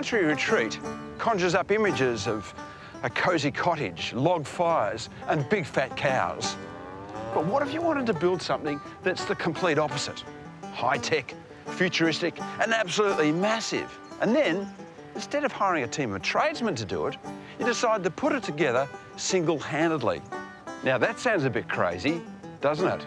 country retreat conjures up images of a cosy cottage, log fires, and big fat cows. But what if you wanted to build something that's the complete opposite? High-tech, futuristic, and absolutely massive. And then, instead of hiring a team of tradesmen to do it, you decide to put it together single-handedly. Now that sounds a bit crazy, doesn't it?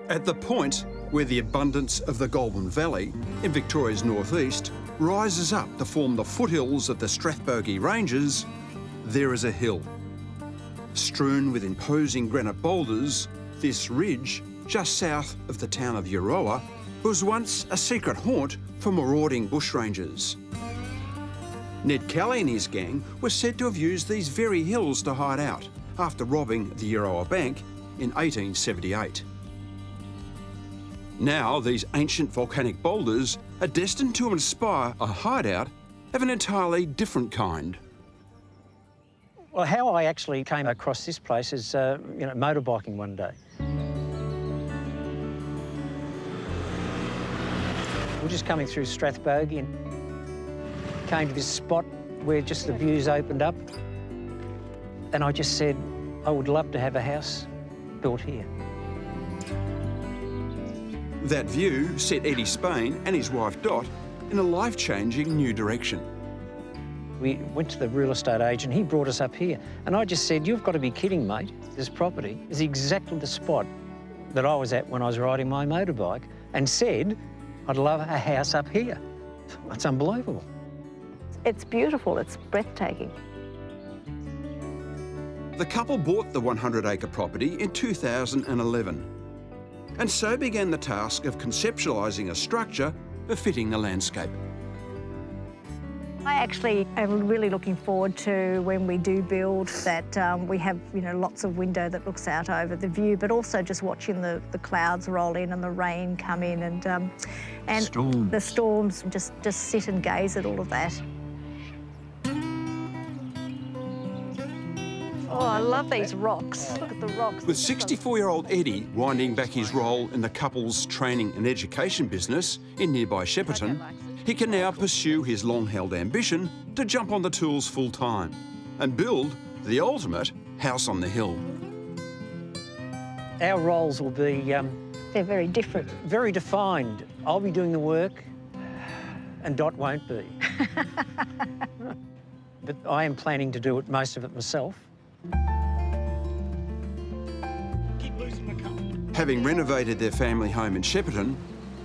At the point where the abundance of the Goulburn Valley in Victoria's northeast rises up to form the foothills of the Strathbogie Ranges, there is a hill. Strewn with imposing granite boulders, this ridge, just south of the town of Euroa, was once a secret haunt for marauding bushrangers. Ned Kelly and his gang were said to have used these very hills to hide out after robbing the Euroa Bank in 1878. Now, these ancient volcanic boulders are destined to inspire a hideout of an entirely different kind. Well, how I actually came across this place is, motorbiking one day. We're just coming through Strathbogie and came to this spot where just the views opened up. And I just said, I would love to have a house built here. That view set Eddie Spain and his wife Dot in a life-changing new direction. We went to the real estate agent, he brought us up here, and I just said, you've got to be kidding, mate. This property is exactly the spot that I was at when I was riding my motorbike, and said, I'd love a house up here. That's unbelievable. It's beautiful, it's breathtaking. The couple bought the 100-acre property in 2011. And so began the task of conceptualising a structure befitting the landscape. I actually am really looking forward to when we do build that we have, lots of window that looks out over the view, but also just watching the clouds roll in and the rain come in and storms. The storms, just sit and gaze at all of that. Oh, I love these rocks. Look at the rocks. With 64-year-old Eddie winding back his role in the couple's training and education business in nearby Shepparton, he can now pursue his long-held ambition to jump on the tools full-time and build the ultimate house on the hill. Our roles will be... they're very different. Very defined. I'll be doing the work and Dot won't be. But I am planning to do most of it myself. Having renovated their family home in Shepparton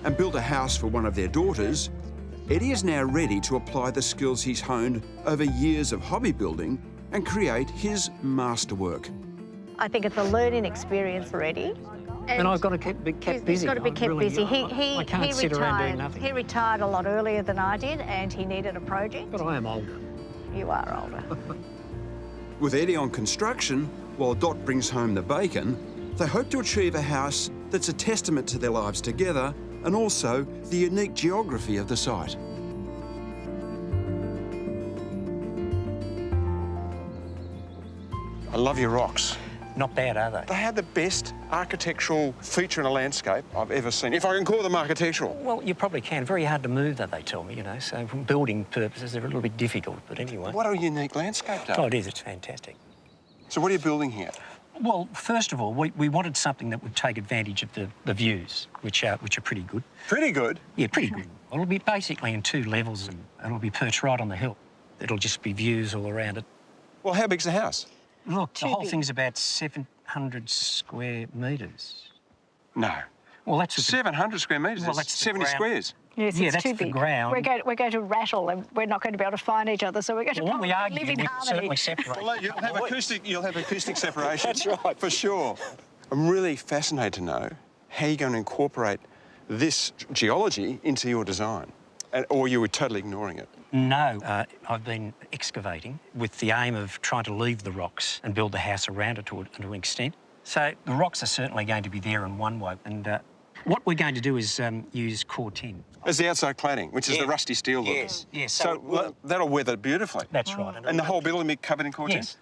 and built a house for one of their daughters, Eddie is now ready to apply the skills he's honed over years of hobby building and create his masterwork. I think it's a learning experience for Eddie. And I've got to be kept busy. He's got to be kept busy. I can't sit around doing nothing. He retired a lot earlier than I did, and he needed a project. But I am older. You are older. With Eddie on construction, while Dot brings home the bacon, they hope to achieve a house that's a testament to their lives together and also the unique geography of the site. I love your rocks. Not bad, are they? They have the best architectural feature in a landscape I've ever seen, if I can call them architectural. Well, you probably can. Very hard to move, though, they tell me, so from building purposes, they're a little bit difficult, but anyway. What a unique landscape, though. Oh, it is. It's fantastic. So what are you building here? Well, first of all, we wanted something that would take advantage of the views, which are pretty good. Pretty good? Yeah, pretty good. It'll be basically in 2 levels and it'll be perched right on the hill. It'll just be views all around it. Well, how big's the house? Look, the whole thing's about 700 square metres. No. Well, that's... 700 square metres? Well, that's that's 70 squares. Yes, yeah, it's that's too the big. ground. We're going to rattle and we're not going to be able to find each other, so we're going to Well, when we argue, live in we harmony. certainly separate. Well, you'll have acoustic separation. That's right. For sure. I'm really fascinated to know how you're going to incorporate this geology into your design. Or you were totally ignoring it? No, I've been excavating with the aim of trying to leave the rocks and build the house around it to an extent. So the rocks are certainly going to be there in one way, and what we're going to do is use core tin. As the outside cladding, which is the rusty steel look. Yes, yes. So that'll weather beautifully. That's right. And the whole building will be covered in core tin? Yes.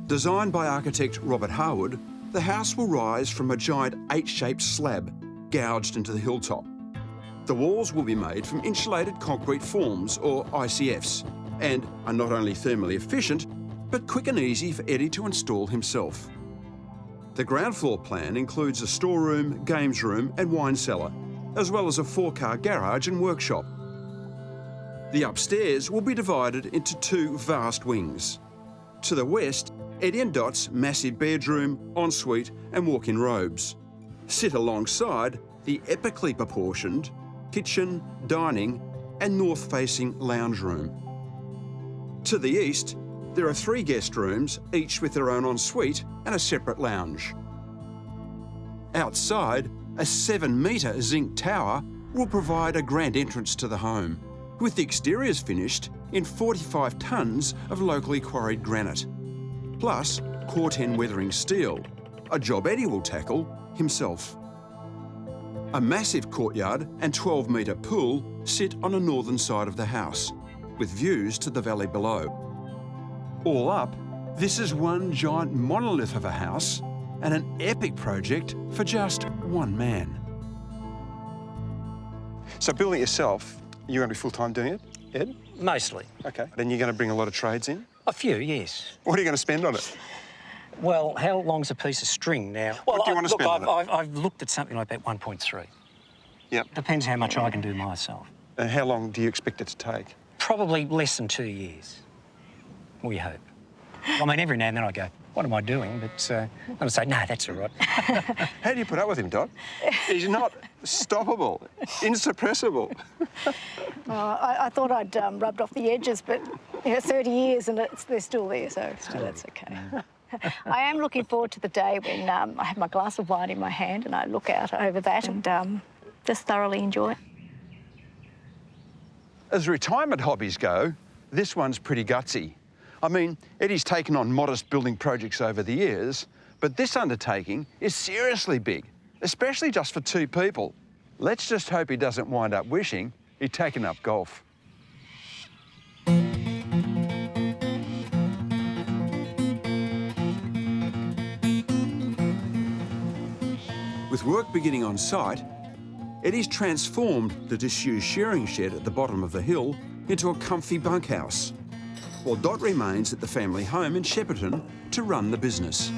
Designed by architect Robert Harwood, the house will rise from a giant H-shaped slab gouged into the hilltop. The walls will be made from insulated concrete forms, or ICFs, and are not only thermally efficient, but quick and easy for Eddie to install himself. The ground floor plan includes a storeroom, games room and wine cellar, as well as a 4-car garage and workshop. The upstairs will be divided into 2 vast wings. To the west, Eddie and Dot's massive bedroom, ensuite and walk-in robes sit alongside the epically proportioned kitchen, dining and north-facing lounge room. To the east, there are 3 guest rooms, each with their own ensuite and a separate lounge. Outside, a 7-metre zinc tower will provide a grand entrance to the home, with the exteriors finished in 45 tonnes of locally quarried granite, plus core 10 weathering steel, a job Eddie will tackle himself. A massive courtyard and 12-metre pool sit on the northern side of the house, with views to the valley below. All up, this is one giant monolith of a house and an epic project for just one man. So building it yourself, you're going to be full-time doing it, Ed? Mostly. OK. Then you're going to bring a lot of trades in? A few, yes. What are you going to spend on it? Well, how long's a piece of string now? Well, What do you want to spend on it? I've looked at something like that 1.3. Yep. Depends how much I can do myself. And how long do you expect it to take? Probably less than 2 years, we hope. I mean, every now and then I go, what am I doing? But I'm going to say, no, that's all right. How do you put up with him, Dot? He's not stoppable, insuppressible. I thought I'd rubbed off the edges, but 30 years and they're still there, so that's okay. I am looking forward to the day when I have my glass of wine in my hand and I look out over that and just thoroughly enjoy it. As retirement hobbies go, this one's pretty gutsy. I mean, Eddie's taken on modest building projects over the years, but this undertaking is seriously big, especially just for 2 people. Let's just hope he doesn't wind up wishing he'd taken up golf. With work beginning on site, Eddie's transformed the disused shearing shed at the bottom of the hill into a comfy bunkhouse, while Dot remains at the family home in Shepparton to run the business.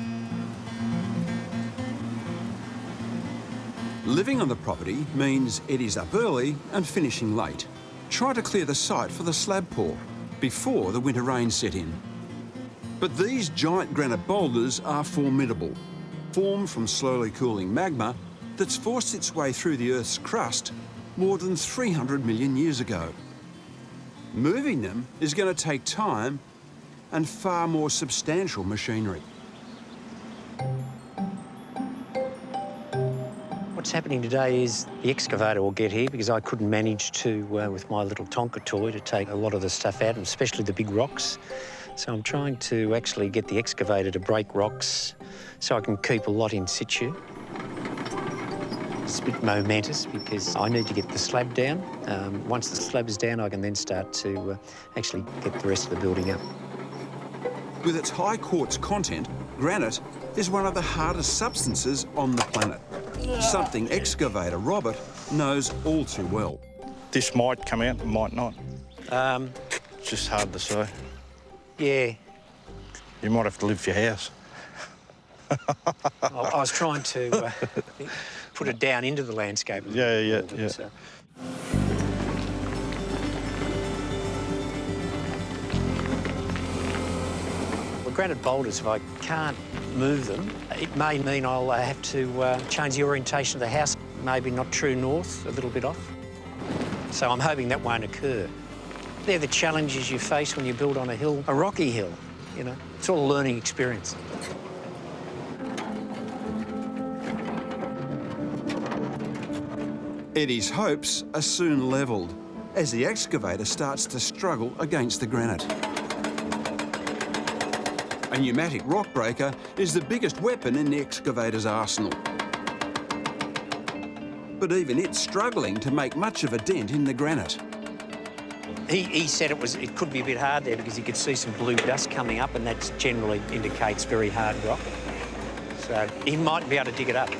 Living on the property means Eddie's up early and finishing late, trying to clear the site for the slab pour before the winter rain set in. But these giant granite boulders are formidable, formed from slowly cooling magma that's forced its way through the Earth's crust more than 300 million years ago. Moving them is going to take time and far more substantial machinery. What's happening today is the excavator will get here because I couldn't manage to, with my little Tonka toy, to take a lot of the stuff out, and especially the big rocks. So I'm trying to actually get the excavator to break rocks so I can keep a lot in situ. It's a bit momentous because I need to get the slab down. Once the slab is down, I can then start to actually get the rest of the building up. With its high quartz content, granite is one of the hardest substances on the planet, something excavator Robert knows all too well. This might come out, it might not. It's just hard to say. Yeah. You might have to live for your house. I was trying to put it down into the landscape. Yeah. So. Well, granite boulders, if I can't move them, it may mean I'll have to change the orientation of the house, maybe not true north, a little bit off. So I'm hoping that won't occur. They're the challenges you face when you build on a hill, a rocky hill, you know. It's all a learning experience. Eddie's hopes are soon levelled as the excavator starts to struggle against the granite. A pneumatic rock breaker is the biggest weapon in the excavator's arsenal. But even it's struggling to make much of a dent in the granite. He said it could be a bit hard there because he could see some blue dust coming up, and that generally indicates very hard rock. So he might be able to dig it up.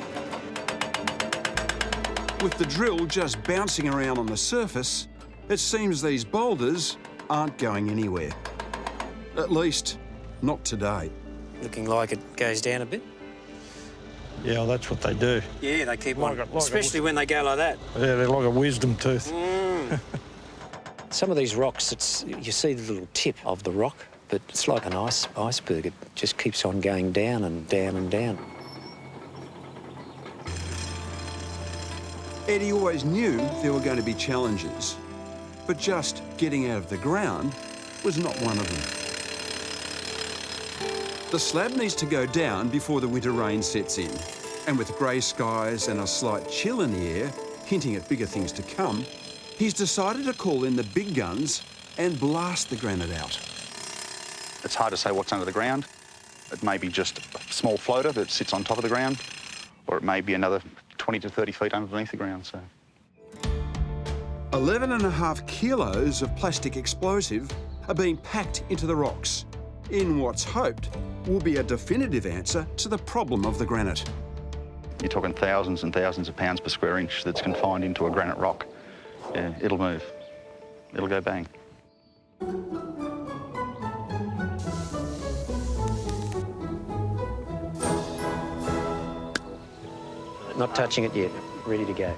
With the drill just bouncing around on the surface, it seems these boulders aren't going anywhere. At least, not today. Looking like it goes down a bit. Yeah, well, that's what they do. Yeah, they keep Like on, a- especially when they go like that. Yeah, they're like a wisdom tooth. Some of these rocks, you see the little tip of the rock, but it's like an iceberg. It just keeps on going down and down and down. Eddie always knew there were going to be challenges, but just getting out of the ground was not one of them. The slab needs to go down before the winter rain sets in, and with grey skies and a slight chill in the air, hinting at bigger things to come, he's decided to call in the big guns and blast the granite out. It's hard to say what's under the ground. It may be just a small floater that sits on top of the ground, or it may be another 20 to 30 feet underneath the ground. So 11.5 kilos of plastic explosive are being packed into the rocks in what's hoped will be a definitive answer to the problem of the granite. you're talking thousands and thousands of pounds per square inch that's confined into a granite rock. Yeah, it'll move. It'll go bang. Not touching it yet, ready to go.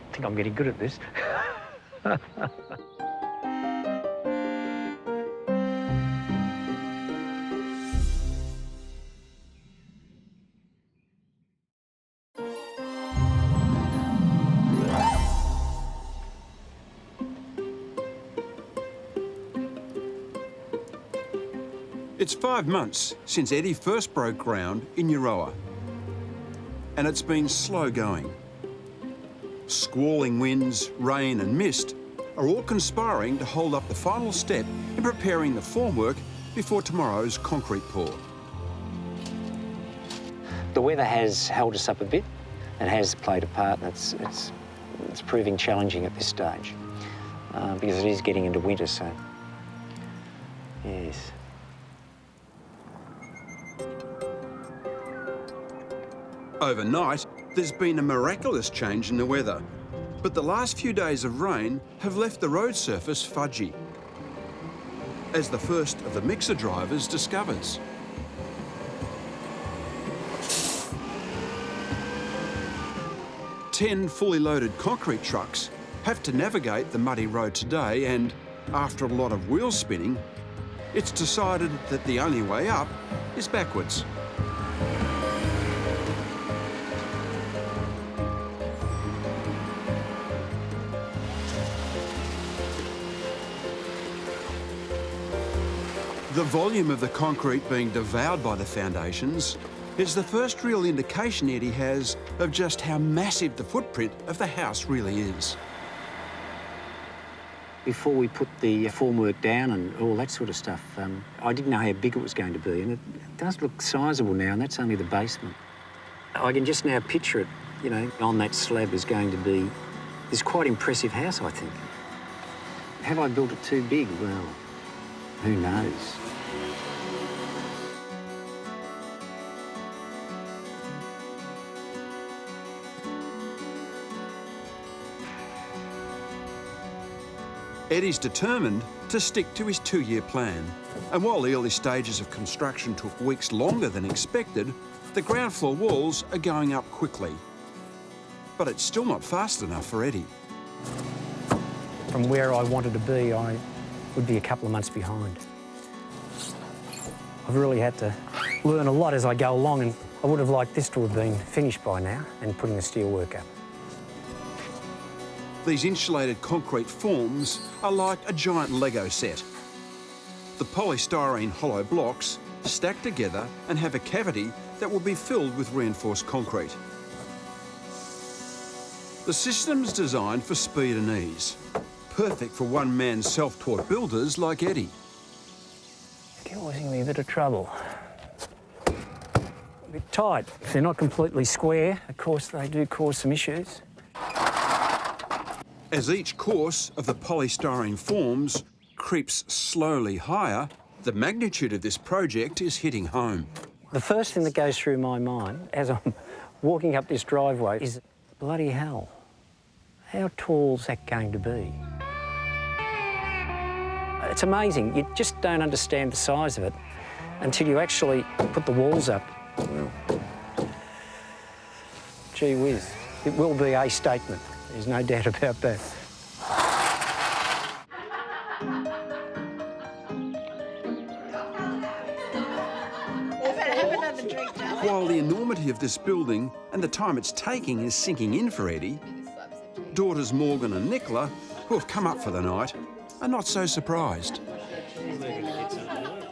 I think I'm getting good at this. It's 5 months since Eddie first broke ground in Euroa, and it's been slow going. Squalling winds, rain and mist are all conspiring to hold up the final step in preparing the formwork before tomorrow's concrete pour. The weather has held us up a bit and has played a part, and it's proving challenging at this stage because it is getting into winter, so yes. Overnight, there's been a miraculous change in the weather, but the last few days of rain have left the road surface fudgy, as the first of the mixer drivers discovers. Ten fully loaded concrete trucks have to navigate the muddy road today, and after a lot of wheel spinning, it's decided that the only way up is backwards. The volume of the concrete being devoured by the foundations is the first real indication Eddie has of just how massive the footprint of the house really is. Before we put the formwork down and all that sort of stuff, I didn't know how big it was going to be, and it does look sizable now, and that's only the basement. I can just now picture it, you know, on that slab is going to be this quite impressive house, I think. Have I built it too big? Well, who knows? Eddie's determined to stick to his 2-year plan. And while the early stages of construction took weeks longer than expected, the ground floor walls are going up quickly. But it's still not fast enough for Eddie. From where I wanted to be, I would be a couple of months behind. I've really had to learn a lot as I go along, and I would have liked this to have been finished by now and putting the steelwork up. These insulated concrete forms are like a giant Lego set. The polystyrene hollow blocks stack together and have a cavity that will be filled with reinforced concrete. The system's designed for speed and ease, perfect for one-man self-taught builders like Eddie. Causing me a bit of trouble. A bit tight. If they're not completely square, of course they do cause some issues. As each course of the polystyrene forms creeps slowly higher, the magnitude of this project is hitting home. The first thing that goes through my mind as I'm walking up this driveway is, bloody hell, how tall's that going to be? It's amazing. You just don't understand the size of it until you actually put the walls up. Well, gee whiz, it will be a statement. There's no doubt about that. While the enormity of this building and the time it's taking is sinking in for Eddie, daughters Morgan and Nicola, who have come up for the night, are not so surprised.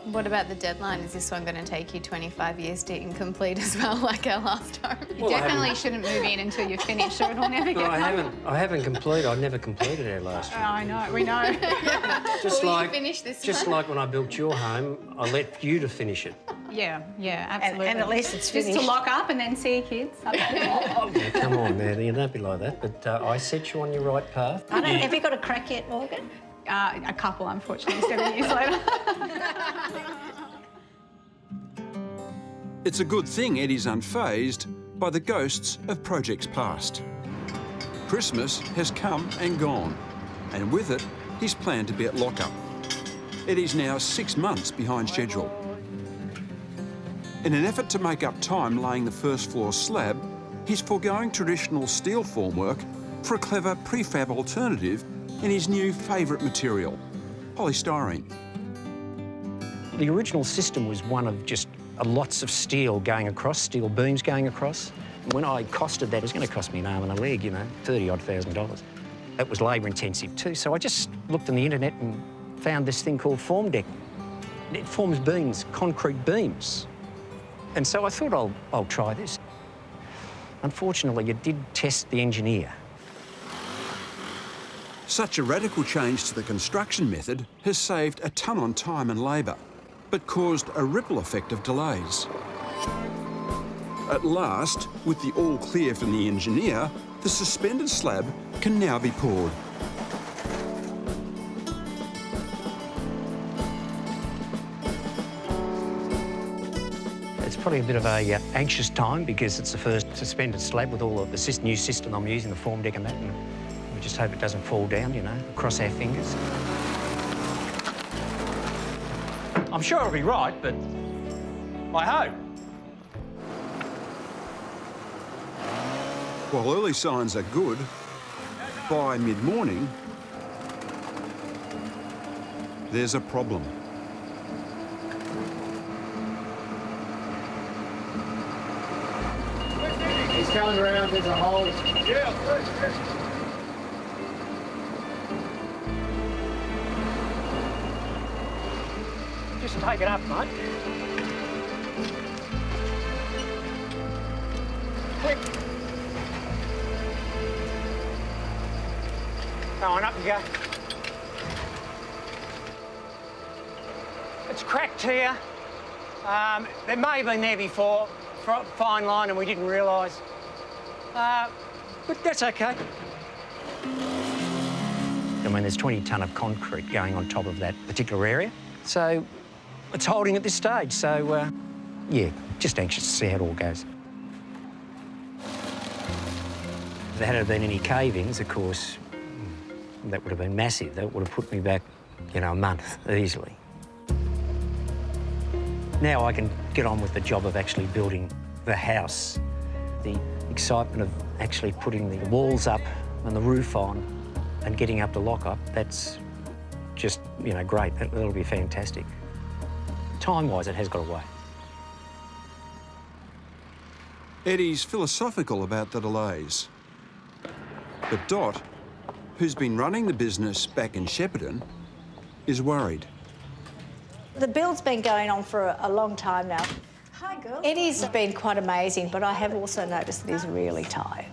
What about the deadline? Is this one going to take you 25 years to complete as well, like our last home? You definitely shouldn't move in until you're finished, or it'll never get done. I haven't completed. I never completed our last Oh, home. I know, we know. Just Will you like finish this just one? like when I built your home, I let you to finish it. Yeah, absolutely. And at least it's just finished. to lock up and then see your kids. Yeah, come on, man, you don't be like that. But I set you on your right path. Have you got a crack yet, Morgan? A couple, unfortunately, 7 years later. It's a good thing Eddie's unfazed by the ghosts of projects past. Christmas has come and gone, and with it, he's planned to be at lockup. Eddie's now 6 months behind schedule. In an effort to make up time laying the first floor slab, he's foregoing traditional steel formwork for a clever prefab alternative in his new favourite material, polystyrene. The original system was one of just lots of steel going across, steel beams going across. And when I costed that, it was going to cost me an arm and a leg, you know, $30,000. It was labour intensive too, so I just looked on the internet and found this thing called Form Deck. It forms beams, concrete beams. And so I thought I'll try this. Unfortunately, it did test the engineer. Such a radical change to the construction method has saved a ton on time and labour, but caused a ripple effect of delays. At last, with the all clear from the engineer, the suspended slab can now be poured. It's probably a bit of a anxious time because it's the first suspended slab with all of the new system I'm using, the Form Deck and that, and we just hope it doesn't fall down, you know, cross our fingers. I'm sure it'll be right, but I hope. While early signs are good, by mid-morning, there's a problem. He's coming around, there's a hole. Just take it up, mate. Quick. Go on, up you go. It's cracked here. There may have been there before, fine line, and we didn't realise. But that's okay. I mean, there's 20 tonne of concrete going on top of that particular area. So it's holding at this stage. So, yeah, just anxious to see how it all goes. If there hadn't been any cave-ins, of course, that would have been massive. That would have put me back, you know, a month easily. Now I can get on with the job of actually building the house. The excitement of actually putting the walls up and the roof on and getting up to lock up, that's just, you know, great. That'll be fantastic. time-wise, it has got away. Eddie's philosophical about the delays. But Dot, who's been running the business back in Shepparton, is worried. The build's been going on for a long time now. Hi, girl. Eddie's been quite amazing, but I have also noticed that he's really tired.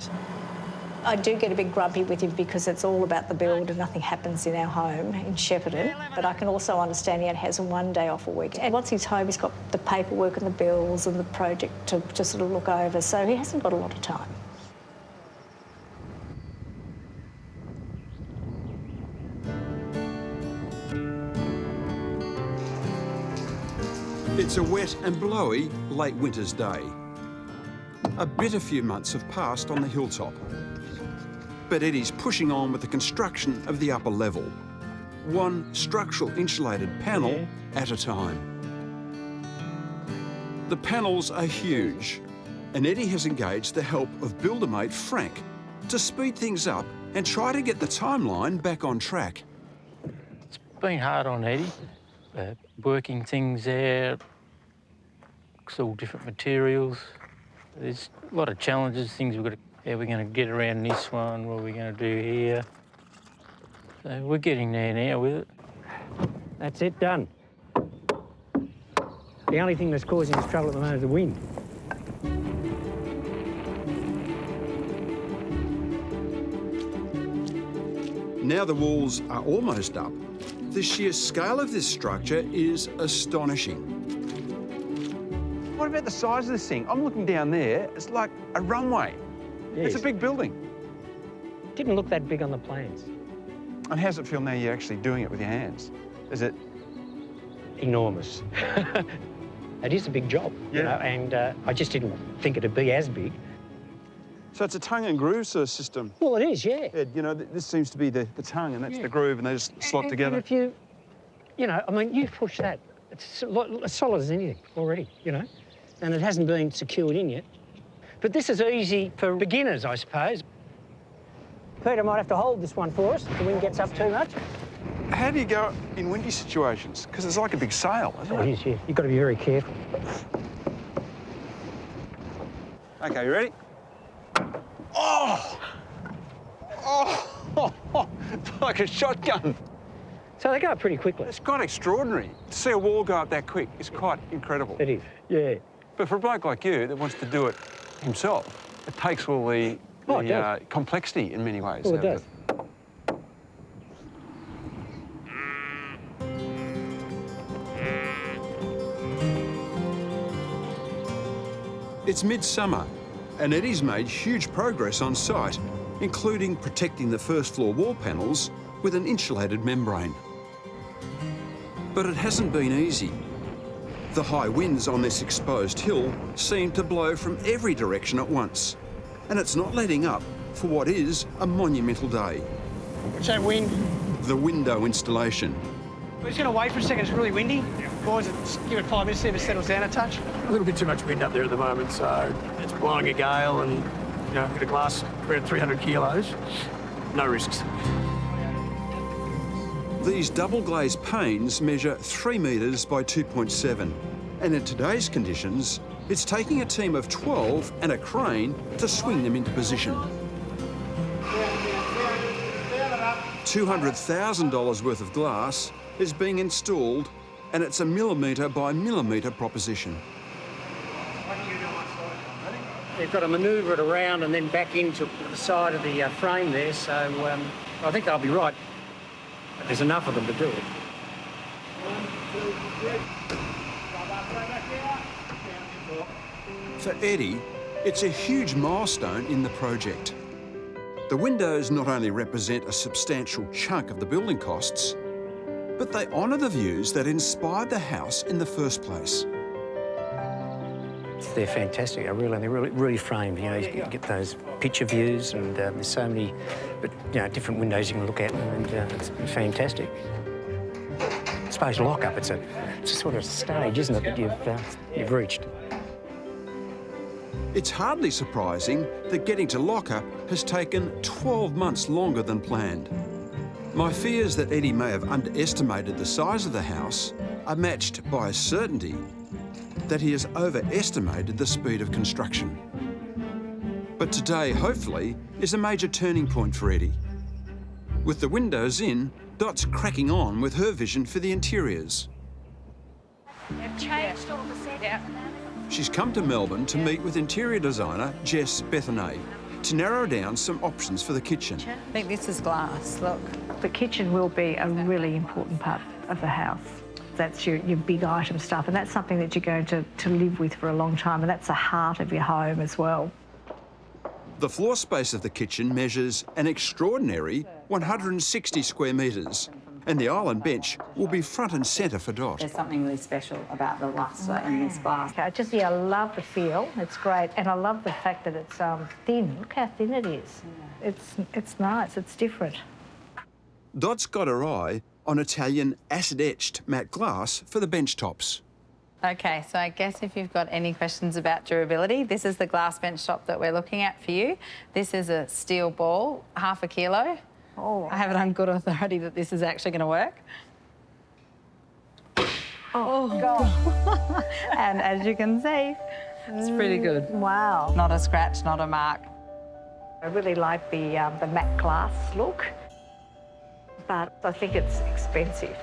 I do get a bit grumpy with him because it's all about the build and nothing happens in our home in Shepparton. But I can also understand he only has one day off a week. And once he's home, he's got the paperwork and the bills and the project to sort of look over, so he hasn't got a lot of time. It's a wet and blowy late winter's day. A bitter few months have passed on the hilltop. But Eddie's pushing on with the construction of the upper level, one structural insulated panel at a time. The panels are huge, and Eddie has engaged the help of builder mate Frank to speed things up and try to get the timeline back on track. It's been hard on Eddie, working things out. It's all different materials. There's a lot of challenges, things we've got to, how we're going to get around this one, what we're going to do here. So we're getting there now with it. That's it, done. The only thing that's causing us trouble at the moment is the wind. Now the walls are almost up. The sheer scale of this structure is astonishing. What about the size of this thing? I'm looking down there, it's like a runway. Yes. It's a big building. Didn't look that big on the plans. And how's it feel now you're actually doing it with your hands? Is it? Enormous. It is a big job, you know, and I just didn't think it'd be as big. So it's a tongue and groove sort of system. Well, it is, yeah. You know, this seems to be the tongue and that's the groove and they just slot together. And if you know, I mean, you push that, it's as solid as anything already, you know, and it hasn't been secured in yet. But this is easy for beginners, I suppose. Peter might have to hold this one for us if the wind gets up too much. How do you go in windy situations? Because it's like a big sail, isn't It it? is, yeah. You've got to be very careful. Okay, you ready? Oh! Oh! It's like a shotgun. So they go up pretty quickly. It's quite extraordinary. To see a wall go up that quick is quite incredible. It is, yeah. But for a bloke like you that wants to do it himself, it takes all the complexity in many ways. Well, it does. It's midsummer, and Eddie's made huge progress on site, including protecting the first floor wall panels with an insulated membrane. But it hasn't been easy. The high winds on this exposed hill seem to blow from every direction at once, and it's not letting up for what is a monumental day. What's that wind? The window installation. We're just going to wait for a second. It's really windy. Boys, give it 5 minutes, see if it settles down a touch. A little bit too much wind up there at the moment, so it's blowing a gale and, you know, hit a glass around 300 kilos. No risks. These double glazed panes measure 3 metres by 2.7, and in today's conditions, it's taking a team of 12 and a crane to swing them into position. $200,000 worth of glass is being installed, and it's a millimetre by millimetre proposition. They've got to manoeuvre it around and then back into the side of the frame there, so I think they'll be right. But there's enough of them to do it. For Eddie, it's a huge milestone in the project. The windows not only represent a substantial chunk of the building costs, but they honour the views that inspired the house in the first place. They're fantastic. They're really framed. You know, you get those picture views, and there's so many, different windows you can look at, and it's fantastic. I suppose lock-up. It's a sort of stage, isn't it, that you've reached. It's hardly surprising that getting to lock-up has taken 12 months longer than planned. My fears that Eddie may have underestimated the size of the house are matched by a certainty that he has overestimated the speed of construction. But today, hopefully, is a major turning point for Eddie. With the windows in, Dot's cracking on with her vision for the interiors. They've changed all the settings. She's come to Melbourne to meet with interior designer Jess Bethany to narrow down some options for the kitchen. I think this is glass, look. The kitchen will be a really important part of the house. That's your big item stuff, and that's something that you're going to live with for a long time, and that's the heart of your home as well. The floor space of the kitchen measures an extraordinary 160 square metres, and the island bench will be front and centre for Dot. There's something really special about the lustre in this glass. I love the feel. It's great, and I love the fact that it's thin. Look how thin it is. It's nice. It's different. Dot's got her eye on Italian acid-etched matte glass for the bench tops. Okay, so I guess if you've got any questions about durability, this is the glass bench top that we're looking at for you. This is a steel ball, 1/2 kilo. Oh. I have it on good authority that this is actually going to work. Oh, God. And as you can see, it's pretty good. Wow. Not a scratch, not a mark. I really like the matte glass look, but I think it's expensive.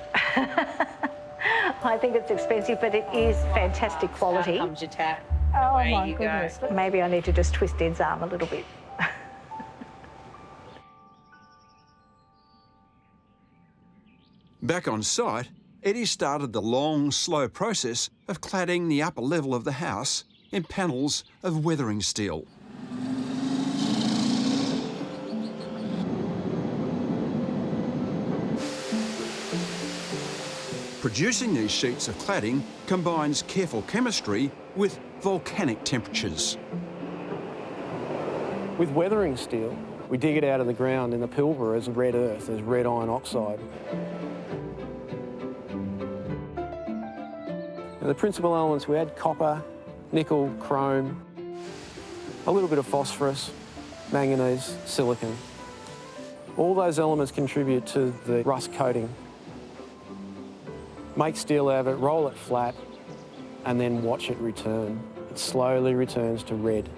I think it's expensive, but it is fantastic quality. Here comes your tap. Oh, Away my you goodness. go. Maybe I need to just twist Ed's arm a little bit. Back on site, Eddie started the long, slow process of cladding the upper level of the house in panels of weathering steel. Producing these sheets of cladding combines careful chemistry with volcanic temperatures. With weathering steel, we dig it out of the ground in the Pilbara as red earth, as red iron oxide. And the principal elements, we had copper, nickel, chrome, a little bit of phosphorus, manganese, silicon. All those elements contribute to the rust coating. Make steel out of it, roll it flat, and then watch it return. It slowly returns to red.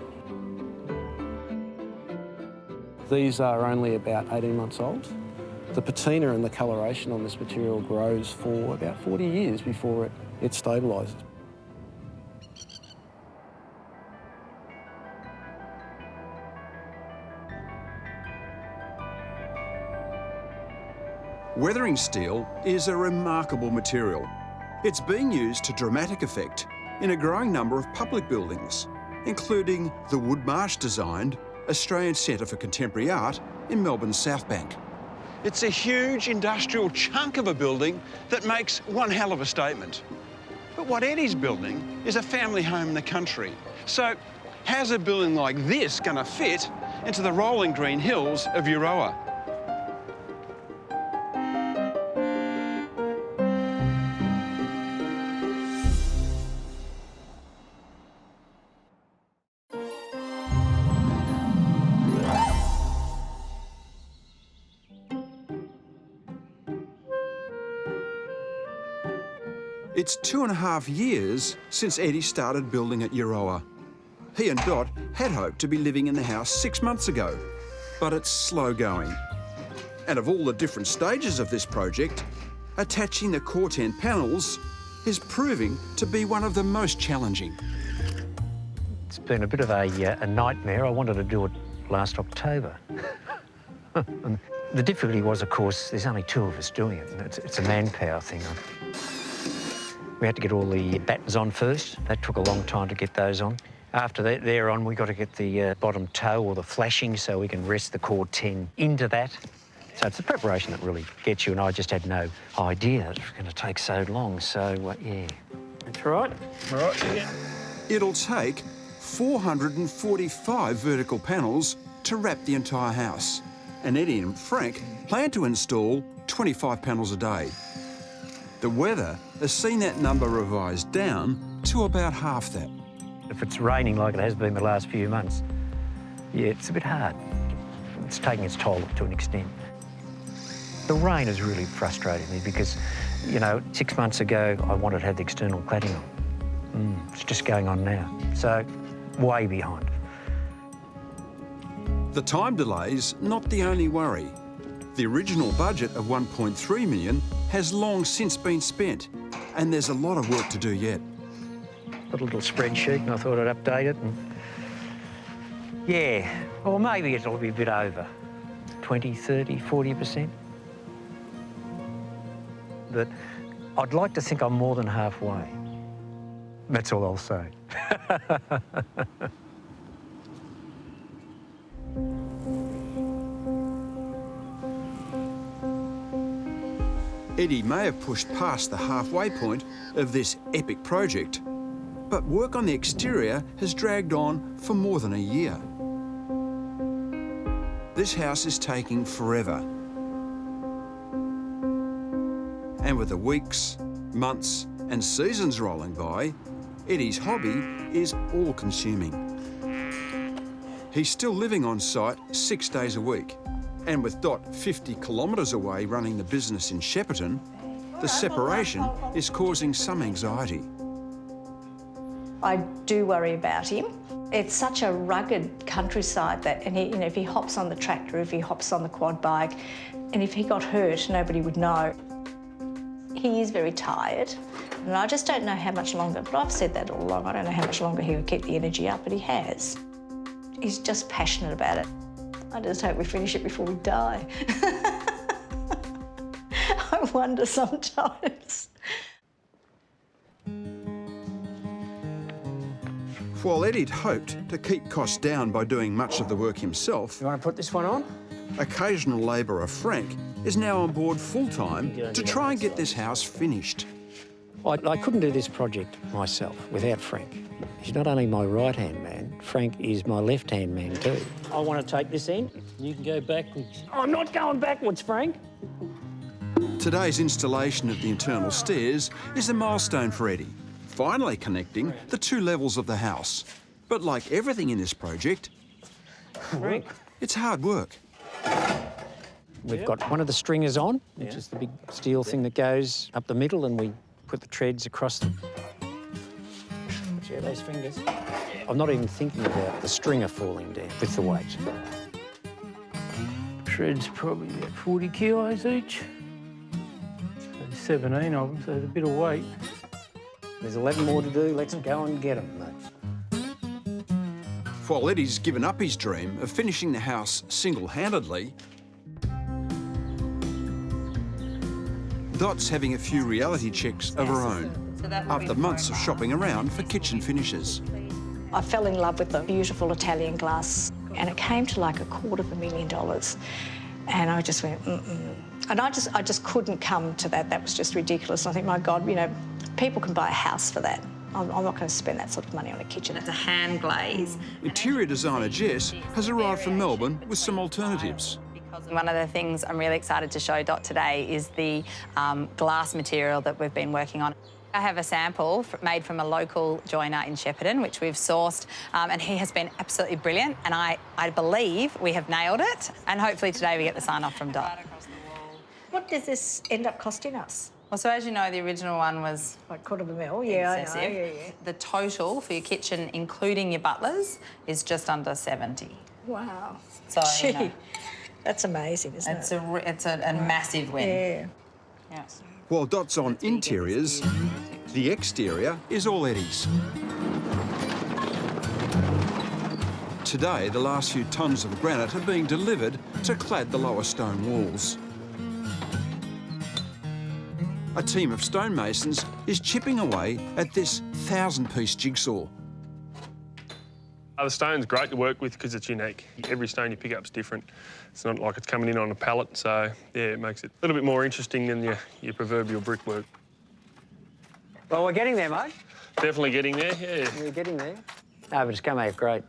These are only about 18 months old. The patina and the coloration on this material grows for about 40 years before it stabilises. Weathering steel is a remarkable material. It's being used to dramatic effect in a growing number of public buildings, including the Woodmarsh-designed Australian Centre for Contemporary Art in Melbourne's South Bank. It's a huge industrial chunk of a building that makes one hell of a statement. But what Eddie's building is a family home in the country. So how's a building like this going to fit into the rolling green hills of Euroa? It's 2.5 years since Eddie started building at Euroa. He and Dot had hoped to be living in the house 6 months ago, but it's slow going. And of all the different stages of this project, attaching the Corten panels is proving to be one of the most challenging. It's been a bit of a nightmare. I wanted to do it last October. And the difficulty was, of course, there's only 2 of us doing it. And it's a manpower thing. We had to get all the battens on first. That took a long time to get those on. After they're on, we got to get the bottom toe or the flashing so we can rest the Corten into that. So it's the preparation that really gets you, and I just had no idea that it was going to take so long. So, yeah. That's right. All right. Yeah. It'll take 445 vertical panels to wrap the entire house. And Eddie and Frank plan to install 25 panels a day. The weather has seen that number revised down to about half that. If it's raining like it has been the last few months, yeah, it's a bit hard. It's taking its toll to an extent. The rain has really frustrated me because, you know, 6 months ago I wanted to have the external cladding on. It's just going on now, so way behind. The time delay's not the only worry. The original budget of $1.3 million has long since been spent, and there's a lot of work to do yet. Got a little spreadsheet and I thought I'd update it. And yeah, or maybe it'll be a bit over, 20, 30, 40%. But I'd like to think I'm more than halfway. That's all I'll say. Eddie may have pushed past the halfway point of this epic project, but work on the exterior has dragged on for more than a year. This house is taking forever. And with the weeks, months and seasons rolling by, Eddie's hobby is all-consuming. He's still living on site 6 days a week, and with Dot 50 kilometres away running the business in Shepparton, the separation is causing some anxiety. I do worry about him. It's such a rugged countryside that, and he, you know, if he hops on the tractor, if he hops on the quad bike, and if he got hurt, nobody would know. He is very tired, and I just don't know how much longer, but I've said that all along. I don't know how much longer he would keep the energy up, but he has. He's just passionate about it. I just hope we finish it before we die. I wonder sometimes. While Eddie'd hoped to keep costs down by doing much of the work himself, You want to put this one on? occasional labourer Frank is now on board full-time to try and get this house finished. I couldn't do this project myself without Frank. He's not only my right-hand man, Frank is my left-hand man too. I want to take this in. You can go backwards. I'm not going backwards, Frank. Today's installation of the internal stairs is a milestone for Eddie, finally connecting the two levels of the house. But like everything in this project, Frank. it's hard work. We've got one of the stringers on, which is the big steel thing that goes up the middle, and we put the treads across them. See those fingers? I'm not even thinking about the stringer falling down with the weight. Treads probably about 40 kilos each. There's 17 of them, so there's a bit of weight. There's 11 more to do. Let's go and get them, mate. While Eddie's given up his dream of finishing the house single-handedly, Dot's having a few reality checks of her own after months of shopping around for kitchen finishes. I fell in love with the beautiful Italian glass, and it came to like $250,000. And I just went, And I just couldn't come to that. That was just ridiculous. I think, my God, you know, people can buy a house for that. I'm not going to spend that sort of money on a kitchen. It's a hand glaze. Interior designer Jess has arrived from Melbourne with some alternatives. One of the things I'm really excited to show Dot today is the glass material that we've been working on. I have a sample made from a local joiner in Shepparton, which we've sourced, and he has been absolutely brilliant, and I believe we have nailed it, and hopefully today we get the sign-off from Dot. What does this end up costing us? Well, so as you know, the original one was like $250,000, yeah, excessive. I know, yeah. The total for your kitchen, including your butlers, is just under 70. Wow. So, Gee, you know, that's amazing, isn't it? it's a massive win. Yeah. Yeah. While Dot's on interiors, the exterior is all Eddie's. Today, the last few tonnes of granite are being delivered to clad the lower stone walls. A team of stonemasons is chipping away at this 1,000-piece jigsaw. The stone's great to work with because it's unique. Every stone you pick up is different. It's not like it's coming in on a pallet, so yeah, it makes it a little bit more interesting than your proverbial brickwork. Well, we're getting there, mate. Definitely getting there, yeah. We're getting there. No, but it's going to make great.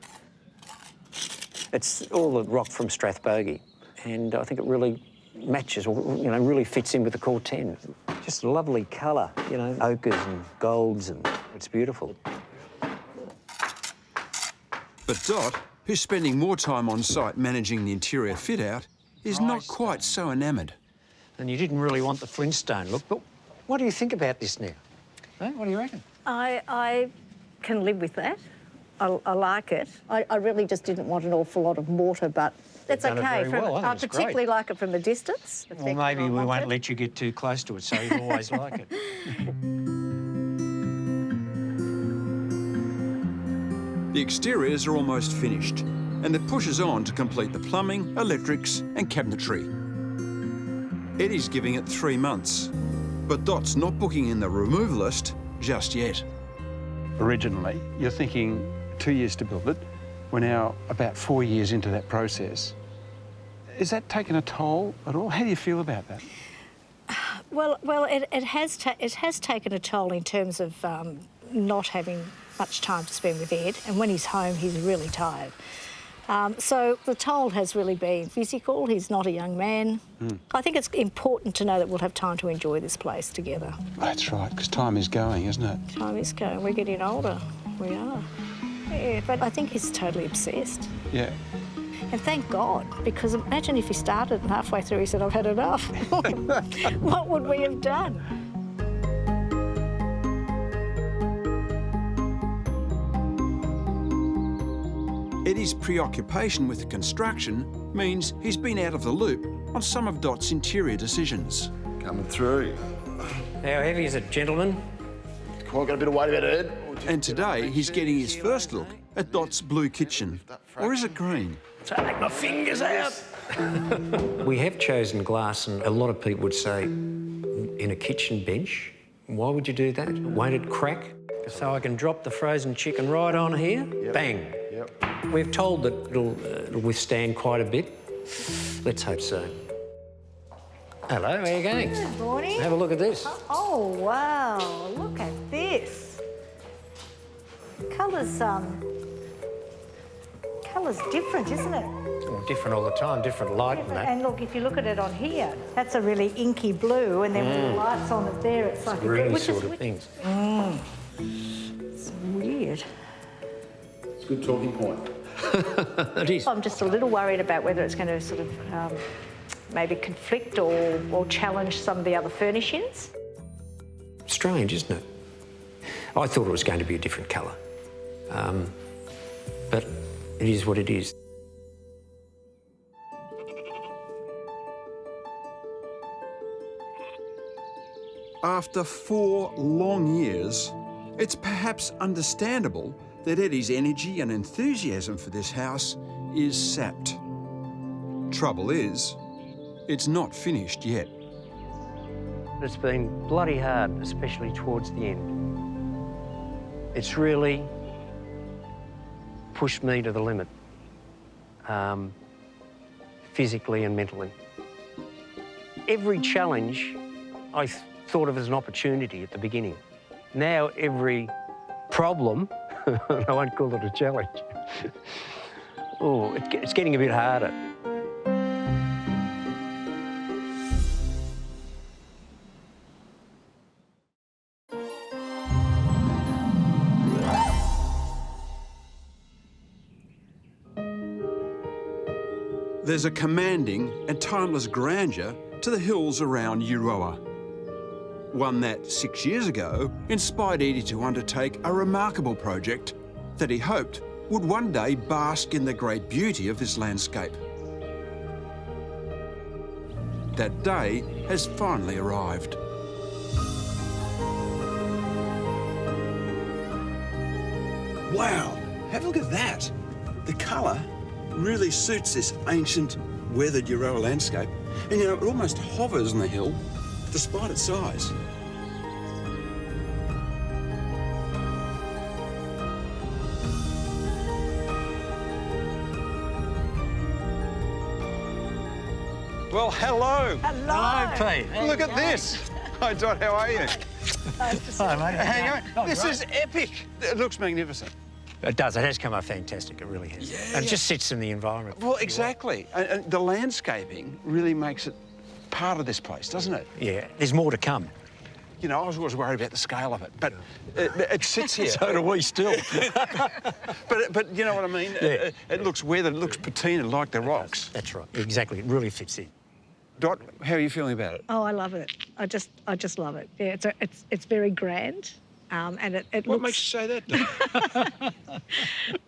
It's all the rock from Strathbogie, and I think it really matches, or, you know, really fits in with the core 10. Just a lovely colour, you know, ochres and golds, and it's beautiful. But Dot, who's spending more time on site managing the interior fit-out, is not quite so enamoured. and you didn't really want the Flintstone look. But what do you think about this now? Eh? What do you reckon? I can live with that. I like it. I really just didn't want an awful lot of mortar, but that's You've done it okay. very well. I I think it's particularly great. like it from a distance. Well, maybe we won't let you get too close to it, so you always like it. The exteriors are almost finished, and it pushes on to complete the plumbing, electrics and cabinetry. Eddie's giving it 3 months, but Dot's not booking in the removalist just yet. Originally, you're thinking 2 years to build it. We're now about 4 years into that process. Is that taken a toll at all? How do you feel about that? Well, it has taken a toll in terms of not having much time to spend with Ed, and when he's home, he's really tired. So the toll has really been physical. He's not a young man. I think it's important to know that we'll have time to enjoy this place together. That's right, because time is going, isn't it? Time is going. We're getting older. We are. Yeah, but I think he's totally obsessed. Yeah. And thank God, because imagine if he started and halfway through he said, I've had enough. What would we have done? Eddie's preoccupation with the construction means he's been out of the loop on some of Dot's interior decisions. Coming through. How heavy is it, gentlemen? Quite got a bit of weight about it, Ed. And today he's getting his first look at Dot's blue kitchen. Or is it green? Take my fingers out! We have chosen glass, and a lot of people would say, in a kitchen bench, why would you do that? Won't it crack? So I can drop the frozen chicken right on here, bang. Yep. We're told that it'll withstand quite a bit. Let's hope so. Hello, how are you going? Good morning. Have a look at this. Oh, wow. Look at this. Colour's different, isn't it? Well, different all the time, different light and that. And look, if you look at it on here, that's a really inky blue, and then with the lights on it there, it's like Green which sort is of things. It's weird. It's a good talking point. It is. I'm just a little worried about whether it's going to sort of maybe conflict or challenge some of the other furnishings. Strange, isn't it? I thought it was going to be a different colour. But it is what it is. After 4 long years, it's perhaps understandable that Eddie's energy and enthusiasm for this house is sapped. Trouble is, it's not finished yet. It's been bloody hard, especially towards the end. It's really pushed me to the limit, physically and mentally. Every challenge I thought of as an opportunity at the beginning. Now every problem, I won't call it a challenge, it's getting a bit harder. There's a commanding and timeless grandeur to the hills around Euroa. One that 6 years ago inspired Eddie to undertake a remarkable project that he hoped would one day bask in the great beauty of this landscape. That day has finally arrived. Wow, have a look at that. The colour really suits this ancient, weathered Euroa landscape. And, you know, it almost hovers on the hill, despite its size. Well, hello. Hello. Pete. Look at this. Hi, Dot, how are you? Hi, mate. Hang on. This is epic. It looks magnificent. It does. It has come out fantastic. It really has. And it just sits in the environment. Well, exactly. And the landscaping really makes it part of this place, doesn't it? Yeah. There's more to come. You know, I was always worried about the scale of it, but it sits here. So do we still. But you know what I mean? Yeah. It looks weathered, it looks patina like the rocks. That's right. Exactly. It really fits in. Dot, how are you feeling about it? Oh, I love it. I just love it. Yeah, it's very grand, and it What looks... makes you say that, Dot?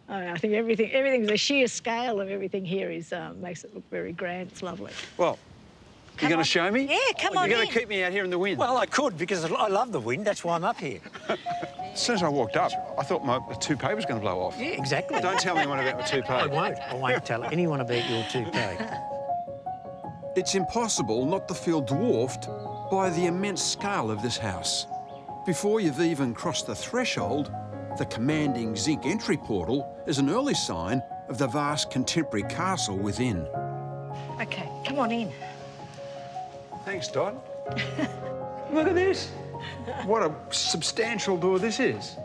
I think everything's the sheer scale of everything here is makes it look very grand. It's lovely. Well, you're going to show me? Yeah, come on You're going in. to keep me out here in the wind? Well, I could, because I love the wind. That's why I'm up here. As soon as I walked up, I thought my toupee was going to blow off. Yeah, exactly. Don't tell anyone about my toupee. I won't tell anyone about your toupee. It's impossible not to feel dwarfed by the immense scale of this house. Before you've even crossed the threshold, the commanding zinc entry portal is an early sign of the vast contemporary castle within. Okay, come on in. Thanks, Dot. Look at this. What a substantial door this is.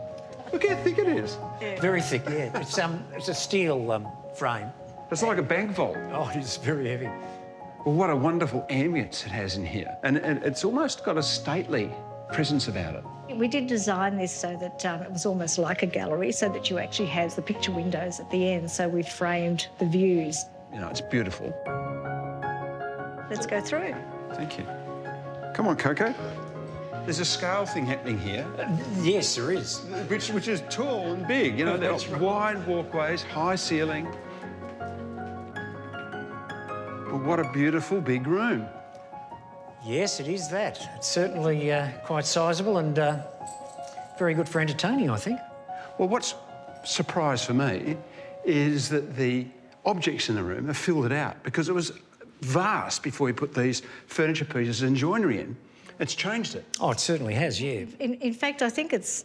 Look how thick it is. Very thick, yeah. It's a steel frame. It's like a bank vault. Oh, it is very heavy. Well, what a wonderful ambience it has in here. And it's almost got a stately presence about it. We did design this so that it was almost like a gallery, so that you actually have the picture windows at the end, so we've framed the views. You know, it's beautiful. Let's go through. Thank you. Come on, Coco. There's a scale thing happening here. Yes, there is. Which is tall and big, you know, That's they're right. wide walkways, high ceiling. Well, what a beautiful big room. Yes, it is that. It's certainly quite sizable and very good for entertaining, I think. Well, what's a surprise for me is that the objects in the room have filled it out, because it was vast before we put these furniture pieces and joinery in. It's changed it. Oh, it certainly has, yeah. In fact, I think it's